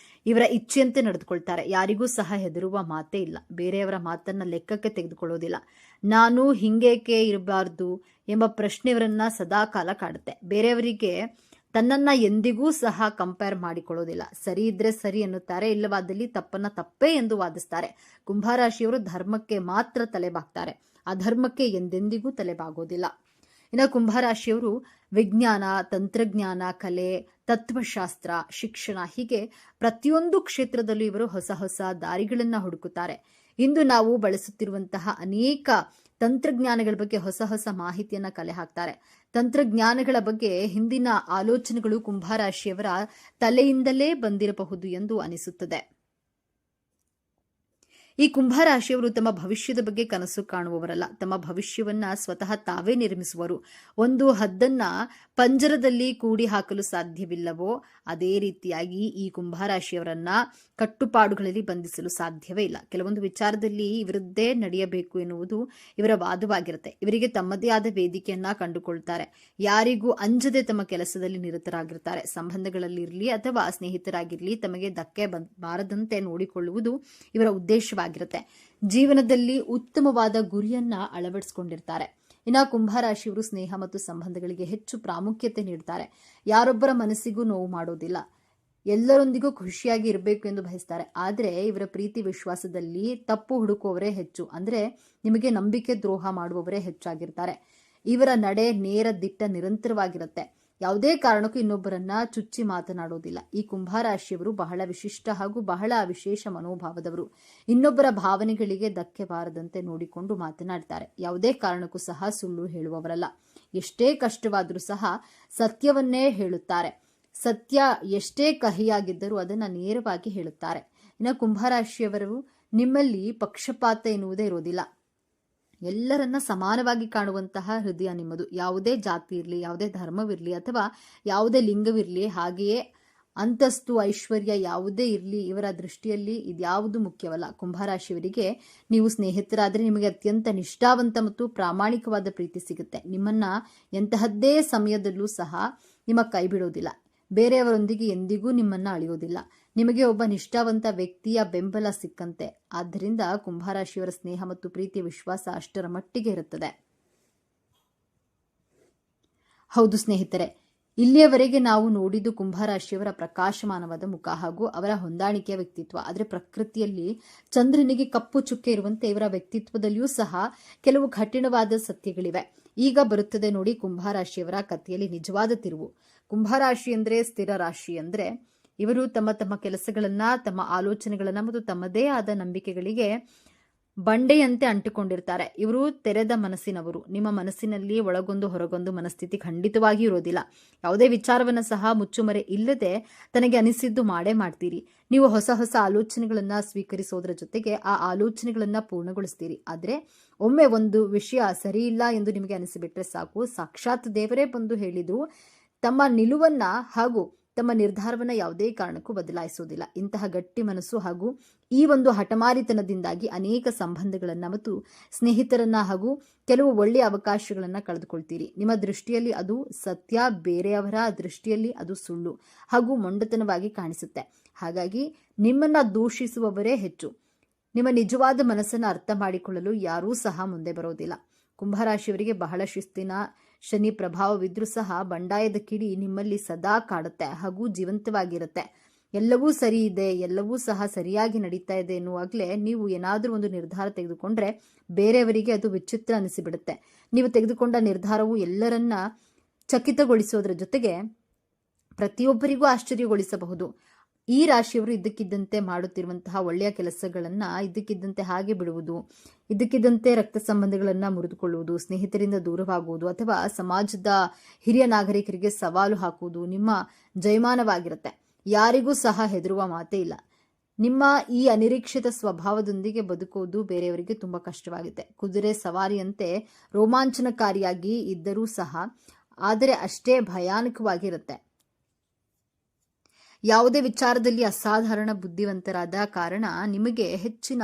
ಇವರ ಇಚ್ಛೆಯಂತೆ ನಡೆದುಕೊಳ್ತಾರೆ. ಯಾರಿಗೂ ಸಹ ಹೆದರುವ ಮಾತೇ ಇಲ್ಲ. ಬೇರೆಯವರ ಮಾತನ್ನ ಲೆಕ್ಕಕ್ಕೆ ತೆಗೆದುಕೊಳ್ಳೋದಿಲ್ಲ. ನಾನು ಹಿಂಗೇಕೆ ಇರಬಾರ್ದು ಎಂಬ ಪ್ರಶ್ನೆ ಇವರನ್ನ ಸದಾ ಕಾಲ ಕಾಡುತ್ತೆ. ಬೇರೆಯವರಿಗೆ ತನ್ನನ್ನ ಎಂದಿಗೂ ಸಹ ಕಂಪೇರ್ ಮಾಡಿಕೊಳ್ಳೋದಿಲ್ಲ. ಸರಿ ಇದ್ರೆ ಸರಿ ಎನ್ನುತ್ತಾರೆ, ಇಲ್ಲವಾದಲ್ಲಿ ತಪ್ಪನ್ನ ತಪ್ಪೇ ಎಂದು ವಾದಿಸ್ತಾರೆ. ಕುಂಭರಾಶಿಯವರು ಧರ್ಮಕ್ಕೆ ಮಾತ್ರ ತಲೆಬಾಗ್ತಾರೆ, ಅಧರ್ಮಕ್ಕೆ ಎಂದೆಂದಿಗೂ ತಲೆಬಾಗೋದಿಲ್ಲ. ಇನ್ನು ಕುಂಭರಾಶಿಯವರು ವಿಜ್ಞಾನ, ತಂತ್ರಜ್ಞಾನ, ಕಲೆ, ತತ್ವಶಾಸ್ತ್ರ, ಶಿಕ್ಷಣ ಹೀಗೆ ಪ್ರತಿಯೊಂದು ಕ್ಷೇತ್ರದಲ್ಲೂ ಇವರು ಹೊಸ ಹೊಸ ದಾರಿಗಳನ್ನ ಹುಡುಕುತ್ತಾರೆ. ಇಂದು ನಾವು ಬಳಸುತ್ತಿರುವಂತಹ ಅನೇಕ ತಂತ್ರಜ್ಞಾನಗಳ ಬಗ್ಗೆ ಹೊಸ ಹೊಸ ಮಾಹಿತಿಯನ್ನ ಕಲೆ ಹಾಕ್ತಾರೆ. ತಂತ್ರಜ್ಞಾನಗಳ ಬಗ್ಗೆ ಹಿಂದಿನ ಆಲೋಚನೆಗಳು ಕುಂಭರಾಶಿಯವರ ತಲೆಯಿಂದಲೇ ಬಂದಿರಬಹುದು ಎಂದು ಅನಿಸುತ್ತದೆ. ಈ ಕುಂಭರಾಶಿಯವರು ತಮ್ಮ ಭವಿಷ್ಯದ ಬಗ್ಗೆ ಕನಸು ಕಾಣುವವರಲ್ಲ, ತಮ್ಮ ಭವಿಷ್ಯವನ್ನ ಸ್ವತಃ ತಾವೇ ನಿರ್ಮಿಸುವರು. ಒಂದು ಹದ್ದನ್ನ ಪಂಜರದಲ್ಲಿ ಕೂಡಿ ಹಾಕಲು ಸಾಧ್ಯವಿಲ್ಲವೋ ಅದೇ ರೀತಿಯಾಗಿ ಈ ಕುಂಭರಾಶಿಯವರನ್ನ ಕಟ್ಟುಪಾಡುಗಳಲ್ಲಿ ಬಂಧಿಸಲು ಸಾಧ್ಯವೇ ಇಲ್ಲ. ಕೆಲವೊಂದು ವಿಚಾರದಲ್ಲಿ ಇವರದ್ದೇ ನಡೆಯಬೇಕು ಎನ್ನುವುದು ಇವರ ವಾದವಾಗಿರುತ್ತೆ. ಇವರಿಗೆ ತಮ್ಮದೇ ಆದ ವೇದಿಕೆಯನ್ನ ಕಂಡುಕೊಳ್ತಾರೆ. ಯಾರಿಗೂ ಅಂಜದೆ ತಮ್ಮ ಕೆಲಸದಲ್ಲಿ ನಿರತರಾಗಿರ್ತಾರೆ. ಸಂಬಂಧಗಳಲ್ಲಿರಲಿ ಅಥವಾ ಸ್ನೇಹಿತರಾಗಿರ್ಲಿ ತಮಗೆ ಧಕ್ಕೆ ಬಾರದಂತೆ ನೋಡಿಕೊಳ್ಳುವುದು ಇವರ ಉದ್ದೇಶವಾಗಿರುತ್ತೆ. ಜೀವನದಲ್ಲಿ ಉತ್ತಮವಾದ ಗುರಿಯನ್ನ ಅಳವಡಿಸಿಕೊಂಡಿರ್ತಾರೆ. ಇನ್ನು ಕುಂಭರಾಶಿಯವರು ಸ್ನೇಹ ಮತ್ತು ಸಂಬಂಧಗಳಿಗೆ ಹೆಚ್ಚು ಪ್ರಾಮುಖ್ಯತೆ ನೀಡ್ತಾರೆ. ಯಾರೊಬ್ಬರ ಮನಸ್ಸಿಗೂ ನೋವು ಮಾಡೋದಿಲ್ಲ. ಎಲ್ಲರೊಂದಿಗೂ ಖುಷಿಯಾಗಿ ಇರಬೇಕು ಎಂದು ಬಯಸ್ತಾರೆ. ಆದರೆ ಇವರ ಪ್ರೀತಿ ವಿಶ್ವಾಸದಲ್ಲಿ ತಪ್ಪು ಹುಡುಕುವವರೇ ಹೆಚ್ಚು. ಅಂದ್ರೆ ನಿಮಗೆ ನಂಬಿಕೆ ದ್ರೋಹ ಮಾಡುವವರೇ ಹೆಚ್ಚಾಗಿರ್ತಾರೆ. ಇವರ ನಡೆ ನೇರ ದಿಟ್ಟ ನಿರಂತರವಾಗಿರುತ್ತೆ. ಯಾವುದೇ ಕಾರಣಕ್ಕೂ ಇನ್ನೊಬ್ಬರನ್ನ ಚುಚ್ಚಿ ಮಾತನಾಡೋದಿಲ್ಲ. ಈ ಕುಂಭರಾಶಿಯವರು ಬಹಳ ವಿಶಿಷ್ಟ ಹಾಗೂ ಬಹಳ ವಿಶೇಷ ಮನೋಭಾವದವರು. ಇನ್ನೊಬ್ಬರ ಭಾವನೆಗಳಿಗೆ ಧಕ್ಕೆ ಬಾರದಂತೆ ನೋಡಿಕೊಂಡು ಮಾತನಾಡ್ತಾರೆ. ಯಾವುದೇ ಕಾರಣಕ್ಕೂ ಸಹ ಸುಳ್ಳು ಹೇಳುವವರಲ್ಲ. ಎಷ್ಟೇ ಕಷ್ಟವಾದರೂ ಸಹ ಸತ್ಯವನ್ನೇ ಹೇಳುತ್ತಾರೆ. ಸತ್ಯ ಎಷ್ಟೇ ಕಹಿಯಾಗಿದ್ದರೂ ಅದನ್ನ ನೇರವಾಗಿ ಹೇಳುತ್ತಾರೆ. ಇನ್ನು ಕುಂಭರಾಶಿಯವರು ನಿಮ್ಮಲ್ಲಿ ಪಕ್ಷಪಾತ ಎನ್ನುವುದೇ ಇರೋದಿಲ್ಲ. ಎಲ್ಲರನ್ನ ಸಮಾನವಾಗಿ ಕಾಣುವಂತಹ ಹೃದಯ ನಿಮ್ಮದು. ಯಾವುದೇ ಜಾತಿ ಇರಲಿ, ಯಾವುದೇ ಧರ್ಮವಿರಲಿ ಅಥವಾ ಯಾವುದೇ ಲಿಂಗವಿರಲಿ, ಹಾಗೆಯೇ ಅಂತಸ್ತು, ಐಶ್ವರ್ಯ ಯಾವುದೇ ಇರಲಿ, ಇವರ ದೃಷ್ಟಿಯಲ್ಲಿ ಇದ್ಯಾವುದು ಮುಖ್ಯವಲ್ಲ. ಕುಂಭರಾಶಿಯವರಿಗೆ ನೀವು ಸ್ನೇಹಿತರಾದರೆ ನಿಮಗೆ ಅತ್ಯಂತ ನಿಷ್ಠಾವಂತ ಮತ್ತು ಪ್ರಾಮಾಣಿಕವಾದ ಪ್ರೀತಿ ಸಿಗುತ್ತೆ. ನಿಮ್ಮನ್ನ ಎಂತಹದ್ದೇ ಸಮಯದಲ್ಲೂ ಸಹ ನಿಮ್ಮ ಕೈ ಬಿಡೋದಿಲ್ಲ. ಬೇರೆಯವರೊಂದಿಗೆ ಎಂದಿಗೂ ನಿಮ್ಮನ್ನ ಅಳಿಯೋದಿಲ್ಲ. ನಿಮಗೆ ಒಬ್ಬ ನಿಷ್ಠಾವಂತ ವ್ಯಕ್ತಿಯ ಬೆಂಬಲ ಸಿಕ್ಕಂತೆ. ಆದ್ದರಿಂದ ಕುಂಭರಾಶಿಯವರ ಸ್ನೇಹ ಮತ್ತು ಪ್ರೀತಿಯ ವಿಶ್ವಾಸ ಅಷ್ಟರ ಮಟ್ಟಿಗೆ ಇರುತ್ತದೆ. ಹೌದು ಸ್ನೇಹಿತರೆ, ಇಲ್ಲಿಯವರೆಗೆ ನಾವು ನೋಡಿದ್ದು ಕುಂಭರಾಶಿಯವರ ಪ್ರಕಾಶಮಾನವಾದ ಮುಖ ಹಾಗೂ ಅವರ ಹೊಂದಾಣಿಕೆಯ ವ್ಯಕ್ತಿತ್ವ. ಆದರೆ ಪ್ರಕೃತಿಯಲ್ಲಿ ಚಂದ್ರನಿಗೆ ಕಪ್ಪು ಚುಕ್ಕೆ ಇರುವಂತೆ ಇವರ ವ್ಯಕ್ತಿತ್ವದಲ್ಲಿಯೂ ಸಹ ಕೆಲವು ಕಠಿಣವಾದ ಸತ್ಯಗಳಿವೆ. ಈಗ ಬರುತ್ತದೆ ನೋಡಿ ಕುಂಭರಾಶಿಯವರ ಕಥೆಯಲ್ಲಿ ನಿಜವಾದ ತಿರುವು. ಕುಂಭರಾಶಿ ಅಂದ್ರೆ ಸ್ಥಿರ ರಾಶಿ. ಅಂದ್ರೆ ಇವರು ತಮ್ಮ ತಮ್ಮ ಕೆಲಸಗಳನ್ನ, ತಮ್ಮ ಆಲೋಚನೆಗಳನ್ನ ಮತ್ತು ತಮ್ಮದೇ ಆದ ನಂಬಿಕೆಗಳಿಗೆ ಬಂಡೆಯಂತೆ ಅಂಟಿಕೊಂಡಿರ್ತಾರೆ. ಇವರು ತೆರೆದ ಮನಸ್ಸಿನವರು. ನಿಮ್ಮ ಮನಸ್ಸಿನಲ್ಲಿ ಒಳಗೊಂದು ಹೊರಗೊಂದು ಮನಸ್ಥಿತಿ ಖಂಡಿತವಾಗಿ ಇರೋದಿಲ್ಲ. ಯಾವುದೇ ವಿಚಾರವನ್ನ ಸಹ ಮುಚ್ಚುಮರೆ ಇಲ್ಲದೆ ತನಗೆ ಅನಿಸಿದ್ದು ಮಾಡೇ ಮಾಡ್ತೀರಿ. ನೀವು ಹೊಸ ಹೊಸ ಆಲೋಚನೆಗಳನ್ನ ಸ್ವೀಕರಿಸೋದ್ರ ಜೊತೆಗೆ ಆ ಆಲೋಚನೆಗಳನ್ನ ಪೂರ್ಣಗೊಳಿಸ್ತೀರಿ. ಆದ್ರೆ ಒಮ್ಮೆ ಒಂದು ವಿಷಯ ಸರಿ ಇಲ್ಲ ಎಂದು ನಿಮಗೆ ಅನಿಸಿಬಿಟ್ರೆ ಸಾಕು, ಸಾಕ್ಷಾತ್ ದೇವರೇ ಬಂದು ಹೇಳಿದ್ರು ತಮ್ಮ ನಿಲುವನ್ನ ಹಾಗೂ ತಮ್ಮ ನಿರ್ಧಾರವನ್ನ ಯಾವುದೇ ಕಾರಣಕ್ಕೂ ಬದಲಾಯಿಸುವುದಿಲ್ಲ. ಇಂತಹ ಗಟ್ಟಿ ಮನಸ್ಸು ಹಾಗೂ ಈ ಒಂದು ಹಠಮಾರಿತನದಿಂದಾಗಿ ಅನೇಕ ಸಂಬಂಧಗಳನ್ನ ಮತ್ತು ಸ್ನೇಹಿತರನ್ನ ಹಾಗೂ ಕೆಲವು ಒಳ್ಳೆಯ ಅವಕಾಶಗಳನ್ನ ಕಳೆದುಕೊಳ್ತೀರಿ. ನಿಮ್ಮ ದೃಷ್ಟಿಯಲ್ಲಿ ಅದು ಸತ್ಯ, ಬೇರೆಯವರ ದೃಷ್ಟಿಯಲ್ಲಿ ಅದು ಸುಳ್ಳು ಹಾಗೂ ಮೊಂಡತನವಾಗಿ ಕಾಣಿಸುತ್ತೆ. ಹಾಗಾಗಿ ನಿಮ್ಮನ್ನ ದೂಷಿಸುವವರೇ ಹೆಚ್ಚು. ನಿಮ್ಮ ನಿಜವಾದ ಮನಸ್ಸನ್ನು ಅರ್ಥ ಮಾಡಿಕೊಳ್ಳಲು ಯಾರೂ ಸಹ ಮುಂದೆ ಬರೋದಿಲ್ಲ. ಕುಂಭರಾಶಿಯವರಿಗೆ ಬಹಳ ಶಿಸ್ತಿನ ಶನಿ ಪ್ರಭಾವವಿದ್ರೂ ಸಹ ಬಂಡಾಯದ ಕಿಡಿ ನಿಮ್ಮಲ್ಲಿ ಸದಾ ಕಾಡುತ್ತೆ ಹಾಗೂ ಜೀವಂತವಾಗಿರುತ್ತೆ. ಎಲ್ಲವೂ ಸರಿ ಇದೆ, ಎಲ್ಲವೂ ಸಹ ಸರಿಯಾಗಿ ನಡೀತಾ ಇದೆ ಎನ್ನುವಾಗಲೇ ನೀವು ಏನಾದರೂ ಒಂದು ನಿರ್ಧಾರ ತೆಗೆದುಕೊಂಡ್ರೆ ಬೇರೆಯವರಿಗೆ ಅದು ವಿಚಿತ್ರ ಅನಿಸಿಬಿಡುತ್ತೆ. ನೀವು ತೆಗೆದುಕೊಂಡ ನಿರ್ಧಾರವು ಎಲ್ಲರನ್ನ ಚಕಿತಗೊಳಿಸೋದ್ರ ಜೊತೆಗೆ ಪ್ರತಿಯೊಬ್ಬರಿಗೂ ಆಶ್ಚರ್ಯಗೊಳಿಸಬಹುದು. ಈ ರಾಶಿಯವರು ಇದ್ದಕ್ಕಿದ್ದಂತೆ ಮಾಡುತ್ತಿರುವಂತಹ ಒಳ್ಳೆಯ ಕೆಲಸಗಳನ್ನ ಇದ್ದಕ್ಕಿದ್ದಂತೆ ಹಾಗೆ ಬಿಡುವುದು, ಇದ್ದಕ್ಕಿದ್ದಂತೆ ರಕ್ತ ಸಂಬಂಧಗಳನ್ನ ಮುರಿದುಕೊಳ್ಳುವುದು, ಸ್ನೇಹಿತರಿಂದ ದೂರವಾಗುವುದು ಅಥವಾ ಸಮಾಜದ ಹಿರಿಯ ನಾಗರಿಕರಿಗೆ ಸವಾಲು ಹಾಕುವುದು ನಿಮ್ಮ ಜಯಮಾನವಾಗಿರುತ್ತೆ. ಯಾರಿಗೂ ಸಹ ಹೆದರುವ ಮಾತೇ ಇಲ್ಲ. ನಿಮ್ಮ ಈ ಅನಿರೀಕ್ಷಿತ ಸ್ವಭಾವದೊಂದಿಗೆ ಬದುಕುವುದು ಬೇರೆಯವರಿಗೆ ತುಂಬಾ ಕಷ್ಟವಾಗುತ್ತೆ. ಕುದುರೆ ಸವಾರಿಯಂತೆ ರೋಮಾಂಚನಕಾರಿಯಾಗಿ ಇದ್ದರೂ ಸಹ ಆದರೆ ಅಷ್ಟೇ ಭಯಾನಕವಾಗಿರುತ್ತೆ. ಯಾವುದೇ ವಿಚಾರದಲ್ಲಿ ಅಸಾಧಾರಣ ಬುದ್ಧಿವಂತರಾದ ಕಾರಣ ನಿಮಗೆ ಹೆಚ್ಚಿನ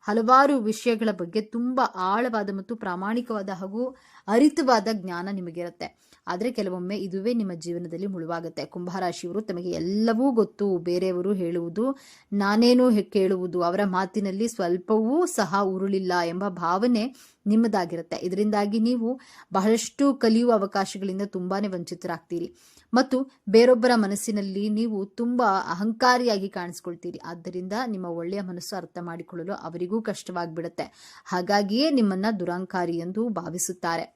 ಹಲವಾರು ವಿಷಯಗಳ ಬಗ್ಗೆ ತುಂಬಾ ಆಳವಾದ ಮತ್ತು ಪ್ರಾಮಾಣಿಕವಾದ ಹಾಗೂ ಅರಿತವಾದ ಜ್ಞಾನ ನಿಮಗಿರುತ್ತೆ. ಆದರೆ ಕೆಲವೊಮ್ಮೆ ಇದುವೇ ನಿಮ್ಮ ಜೀವನದಲ್ಲಿ ಮುಳುವಾಗುತ್ತೆ. ಕುಂಭರಾಶಿಯವರು ತಮಗೆ ಎಲ್ಲವೂ ಗೊತ್ತು, ಬೇರೆಯವರು ಹೇಳುವುದು ನಾನೇನು ಕೇಳುವುದು, ಅವರ ಮಾತಿನಲ್ಲಿ ಸ್ವಲ್ಪವೂ ಸಹ ಉರುಳಿಲ್ಲ ಎಂಬ ಭಾವನೆ ನಿಮ್ಮದಾಗಿರುತ್ತೆ. ಇದರಿಂದಾಗಿ ನೀವು ಬಹಳಷ್ಟು ಕಲಿಯುವ ಅವಕಾಶಗಳಿಂದ ತುಂಬಾನೇ ವಂಚಿತರಾಗ್ತೀರಿ ಮತ್ತು ಬೇರೊಬ್ಬರ ಮನಸ್ಸಿನಲ್ಲಿ ನೀವು ತುಂಬಾ ಅಹಂಕಾರಿಯಾಗಿ ಕಾಣಿಸ್ಕೊಳ್ತೀರಿ. ಆದ್ದರಿಂದ ನಿಮ್ಮ ಒಳ್ಳೆಯ ಮನಸ್ಸು ಅರ್ಥ ಮಾಡಿಕೊಳ್ಳಲು ಅವರಿಗೂ ಕಷ್ಟವಾಗಿಬಿಡುತ್ತೆ. ಹಾಗಾಗಿಯೇ ನಿಮ್ಮನ್ನ ದುರಂಕಾರಿ ಎಂದು ಭಾವಿಸುತ್ತಾರೆ.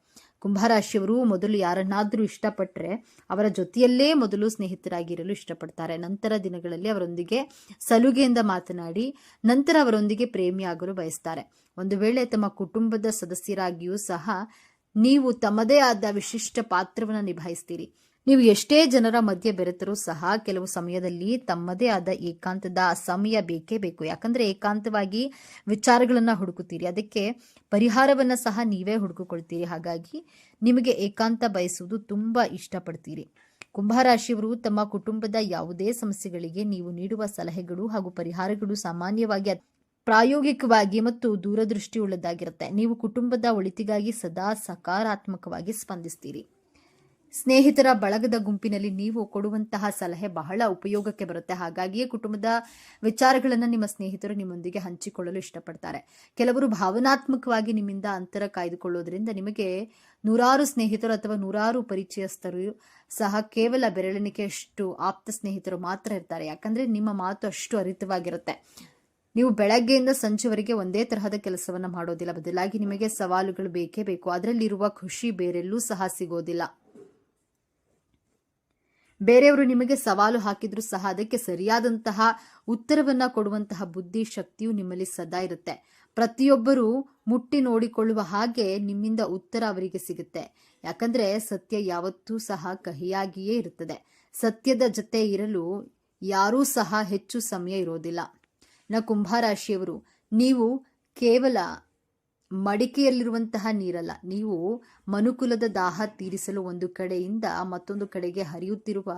ಕುಂಭರಾಶಿಯವರು ಮೊದಲು ಯಾರನ್ನಾದ್ರೂ ಇಷ್ಟಪಟ್ಟರೆ ಅವರ ಜೊತೆಯಲ್ಲೇ ಮೊದಲು ಸ್ನೇಹಿತರಾಗಿರಲು ಇಷ್ಟಪಡ್ತಾರೆ. ನಂತರ ದಿನಗಳಲ್ಲಿ ಅವರೊಂದಿಗೆ ಸಲುಗೆಯಿಂದ ಮಾತನಾಡಿ ನಂತರ ಅವರೊಂದಿಗೆ ಪ್ರೇಮಿಯಾಗಲು ಬಯಸ್ತಾರೆ. ಒಂದು ವೇಳೆ ತಮ್ಮ ಕುಟುಂಬದ ಸದಸ್ಯರಾಗಿಯೂ ಸಹ ನೀವು ತಮ್ಮದೇ ಆದ ವಿಶಿಷ್ಟ ಪಾತ್ರವನ್ನು ನಿಭಾಯಿಸ್ತೀರಿ. ನೀವು ಎಷ್ಟೇ ಜನರ ಮಧ್ಯೆ ಬೆರೆತರೂ ಸಹ ಕೆಲವು ಸಮಯದಲ್ಲಿ ತಮ್ಮದೇ ಆದ ಏಕಾಂತದ ಸಮಯ ಬೇಕೇ ಬೇಕು. ಯಾಕಂದ್ರೆ ಏಕಾಂತವಾಗಿ ವಿಚಾರಗಳನ್ನ ಹುಡುಕುತ್ತೀರಿ, ಅದಕ್ಕೆ ಪರಿಹಾರವನ್ನ ಸಹ ನೀವೇ ಹುಡುಕಿಕೊಳ್ತೀರಿ. ಹಾಗಾಗಿ ನಿಮಗೆ ಏಕಾಂತ ಬಯಸುವುದು ತುಂಬಾ ಇಷ್ಟಪಡ್ತೀರಿ. ಕುಂಭರಾಶಿಯವರು ತಮ್ಮ ಕುಟುಂಬದ ಯಾವುದೇ ಸಮಸ್ಯೆಗಳಿಗೆ ನೀವು ನೀಡುವ ಸಲಹೆಗಳು ಹಾಗೂ ಪರಿಹಾರಗಳು ಸಾಮಾನ್ಯವಾಗಿ ಪ್ರಾಯೋಗಿಕವಾಗಿ ಮತ್ತು ದೂರದೃಷ್ಟಿ ಉಳ್ಳದಾಗಿರುತ್ತೆ. ನೀವು ಕುಟುಂಬದ ಒಳಿತಿಗಾಗಿ ಸದಾ ಸಕಾರಾತ್ಮಕವಾಗಿ ಸ್ಪಂದಿಸ್ತೀರಿ. ಸ್ನೇಹಿತರ ಬಳಗದ ಗುಂಪಿನಲ್ಲಿ ನೀವು ಕೊಡುವಂತಹ ಸಲಹೆ ಬಹಳ ಉಪಯೋಗಕ್ಕೆ ಬರುತ್ತೆ. ಹಾಗಾಗಿಯೇ ಕುಟುಂಬದ ವಿಚಾರಗಳನ್ನು ನಿಮ್ಮ ಸ್ನೇಹಿತರು ನಿಮ್ಮೊಂದಿಗೆ ಹಂಚಿಕೊಳ್ಳಲು ಇಷ್ಟಪಡ್ತಾರೆ. ಕೆಲವರು ಭಾವನಾತ್ಮಕವಾಗಿ ನಿಮ್ಮಿಂದ ಅಂತರ ಕಾಯ್ದುಕೊಳ್ಳೋದ್ರಿಂದ ನಿಮಗೆ ನೂರಾರು ಸ್ನೇಹಿತರು ಅಥವಾ ನೂರಾರು ಪರಿಚಯಸ್ಥರು ಸಹ ಕೇವಲ ಬೆರಳೆಣಿಕೆಯಷ್ಟು ಆಪ್ತ ಸ್ನೇಹಿತರು ಮಾತ್ರ ಇರ್ತಾರೆ. ಯಾಕಂದ್ರೆ ನಿಮ್ಮ ಮಾತು ಅಷ್ಟು ಅರಿತವಾಗಿರುತ್ತೆ. ನೀವು ಬೆಳಗ್ಗೆಯಿಂದ ಸಂಜೆವರೆಗೆ ಒಂದೇ ತರಹದ ಕೆಲಸವನ್ನ ಮಾಡೋದಿಲ್ಲ, ಬದಲಾಗಿ ನಿಮಗೆ ಸವಾಲುಗಳು ಬೇಕೇ ಬೇಕು. ಅದರಲ್ಲಿರುವ ಖುಷಿ ಬೇರೆಲ್ಲೂ ಸಹ ಸಿಗೋದಿಲ್ಲ. ಬೇರೆಯವರು ನಿಮಗೆ ಸವಾಲು ಹಾಕಿದ್ರೂ ಸಹ ಅದಕ್ಕೆ ಸರಿಯಾದಂತಹ ಉತ್ತರವನ್ನ ಕೊಡುವಂತಹ ಬುದ್ಧಿ ಶಕ್ತಿಯು ನಿಮ್ಮಲ್ಲಿ ಸದಾ ಇರುತ್ತೆ. ಪ್ರತಿಯೊಬ್ಬರು ಮುಟ್ಟಿ ನೋಡಿಕೊಳ್ಳುವ ಹಾಗೆ ನಿಮ್ಮಿಂದ ಉತ್ತರ ಅವರಿಗೆ ಸಿಗುತ್ತೆ. ಯಾಕಂದ್ರೆ ಸತ್ಯ ಯಾವತ್ತೂ ಸಹ ಕಹಿಯಾಗಿಯೇ ಇರುತ್ತದೆ. ಸತ್ಯದ ಜೊತೆ ಇರಲು ಯಾರೂ ಸಹ ಹೆಚ್ಚು ಸಮಯ ಇರೋದಿಲ್ಲ. ಕುಂಭರಾಶಿಯವರು ನೀವು ಕೇವಲ ಮಡಿಕೆಯಲ್ಲಿರುವಂತಹ ನೀರಲ್ಲ, ನೀವು ಮನುಕುಲದ ದಾಹ ತೀರಿಸಲು ಒಂದು ಕಡೆಯಿಂದ ಮತ್ತೊಂದು ಕಡೆಗೆ ಹರಿಯುತ್ತಿರುವ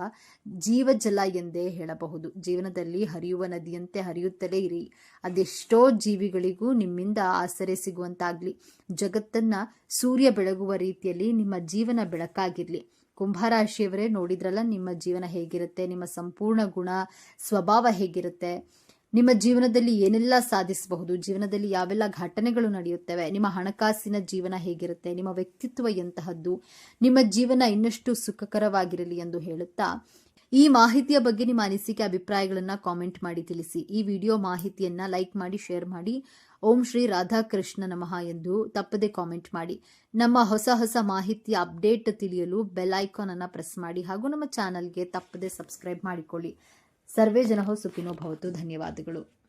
ಜೀವಜಲ ಎಂದೇ ಹೇಳಬಹುದು. ಜೀವನದಲ್ಲಿ ಹರಿಯುವ ನದಿಯಂತೆ ಹರಿಯುತ್ತಲೇ ಇರಿ. ಅದೆಷ್ಟೋ ಜೀವಿಗಳಿಗೂ ನಿಮ್ಮಿಂದ ಆಸರೆ ಸಿಗುವಂತಾಗ್ಲಿ. ಜಗತ್ತನ್ನ ಸೂರ್ಯ ಬೆಳಗುವ ರೀತಿಯಲ್ಲಿ ನಿಮ್ಮ ಜೀವನ ಬೆಳಕಾಗಿರ್ಲಿ. ಕುಂಭರಾಶಿಯವರೇ, ನೋಡಿದ್ರಲ್ಲ ನಿಮ್ಮ ಜೀವನ ಹೇಗಿರುತ್ತೆ, ನಿಮ್ಮ ಸಂಪೂರ್ಣ ಗುಣ ಸ್ವಭಾವ ಹೇಗಿರುತ್ತೆ. ನಿಮ್ಮ ಜೀವನದಲ್ಲಿ ಏನೆಲ್ಲ ಸಾಧಿಸಬಹುದು, ಜೀವನದಲ್ಲಿ ಯಾವೆಲ್ಲ ಘಟನೆಗಳು ನಡೆಯುತ್ತವೆ, ನಿಮ್ಮ ಹಣಕಾಸಿನ ಜೀವನ ಹೇಗಿರುತ್ತೆ, ನಿಮ್ಮ ವ್ಯಕ್ತಿತ್ವ ಎಂತಹದ್ದು, ನಿಮ್ಮ ಜೀವನ ಇನ್ನಷ್ಟು ಸುಖಕರವಾಗಿರಲಿ ಎಂದು ಹೇಳುತ್ತಾ ಈ ಮಾಹಿತಿಯ ಬಗ್ಗೆ ನಿಮ್ಮ ಅನಿಸಿಕೆ ಅಭಿಪ್ರಾಯಗಳನ್ನು ಕಾಮೆಂಟ್ ಮಾಡಿ ತಿಳಿಸಿ. ಈ ವಿಡಿಯೋ ಮಾಹಿತಿಯನ್ನ ಲೈಕ್ ಮಾಡಿ, ಶೇರ್ ಮಾಡಿ. ಓಂ ಶ್ರೀ ರಾಧಾಕೃಷ್ಣ ನಮಃ ಎಂದು ತಪ್ಪದೆ ಕಾಮೆಂಟ್ ಮಾಡಿ. ನಮ್ಮ ಹೊಸ ಮಾಹಿತಿಯ ಅಪ್ಡೇಟ್ ತಿಳಿಯಲು ಬೆಲ್ ಐಕಾನ್ ಅನ್ನು ಪ್ರೆಸ್ ಮಾಡಿ ಹಾಗೂ ನಮ್ಮ ಚಾನಲ್ಗೆ ತಪ್ಪದೆ ಸಬ್ಸ್ಕ್ರೈಬ್ ಮಾಡಿಕೊಳ್ಳಿ. ಸರ್ವೇ ಜನಃ ಸುಖಿನೋ ಭವತು. ಧನ್ಯವಾದಗಳು.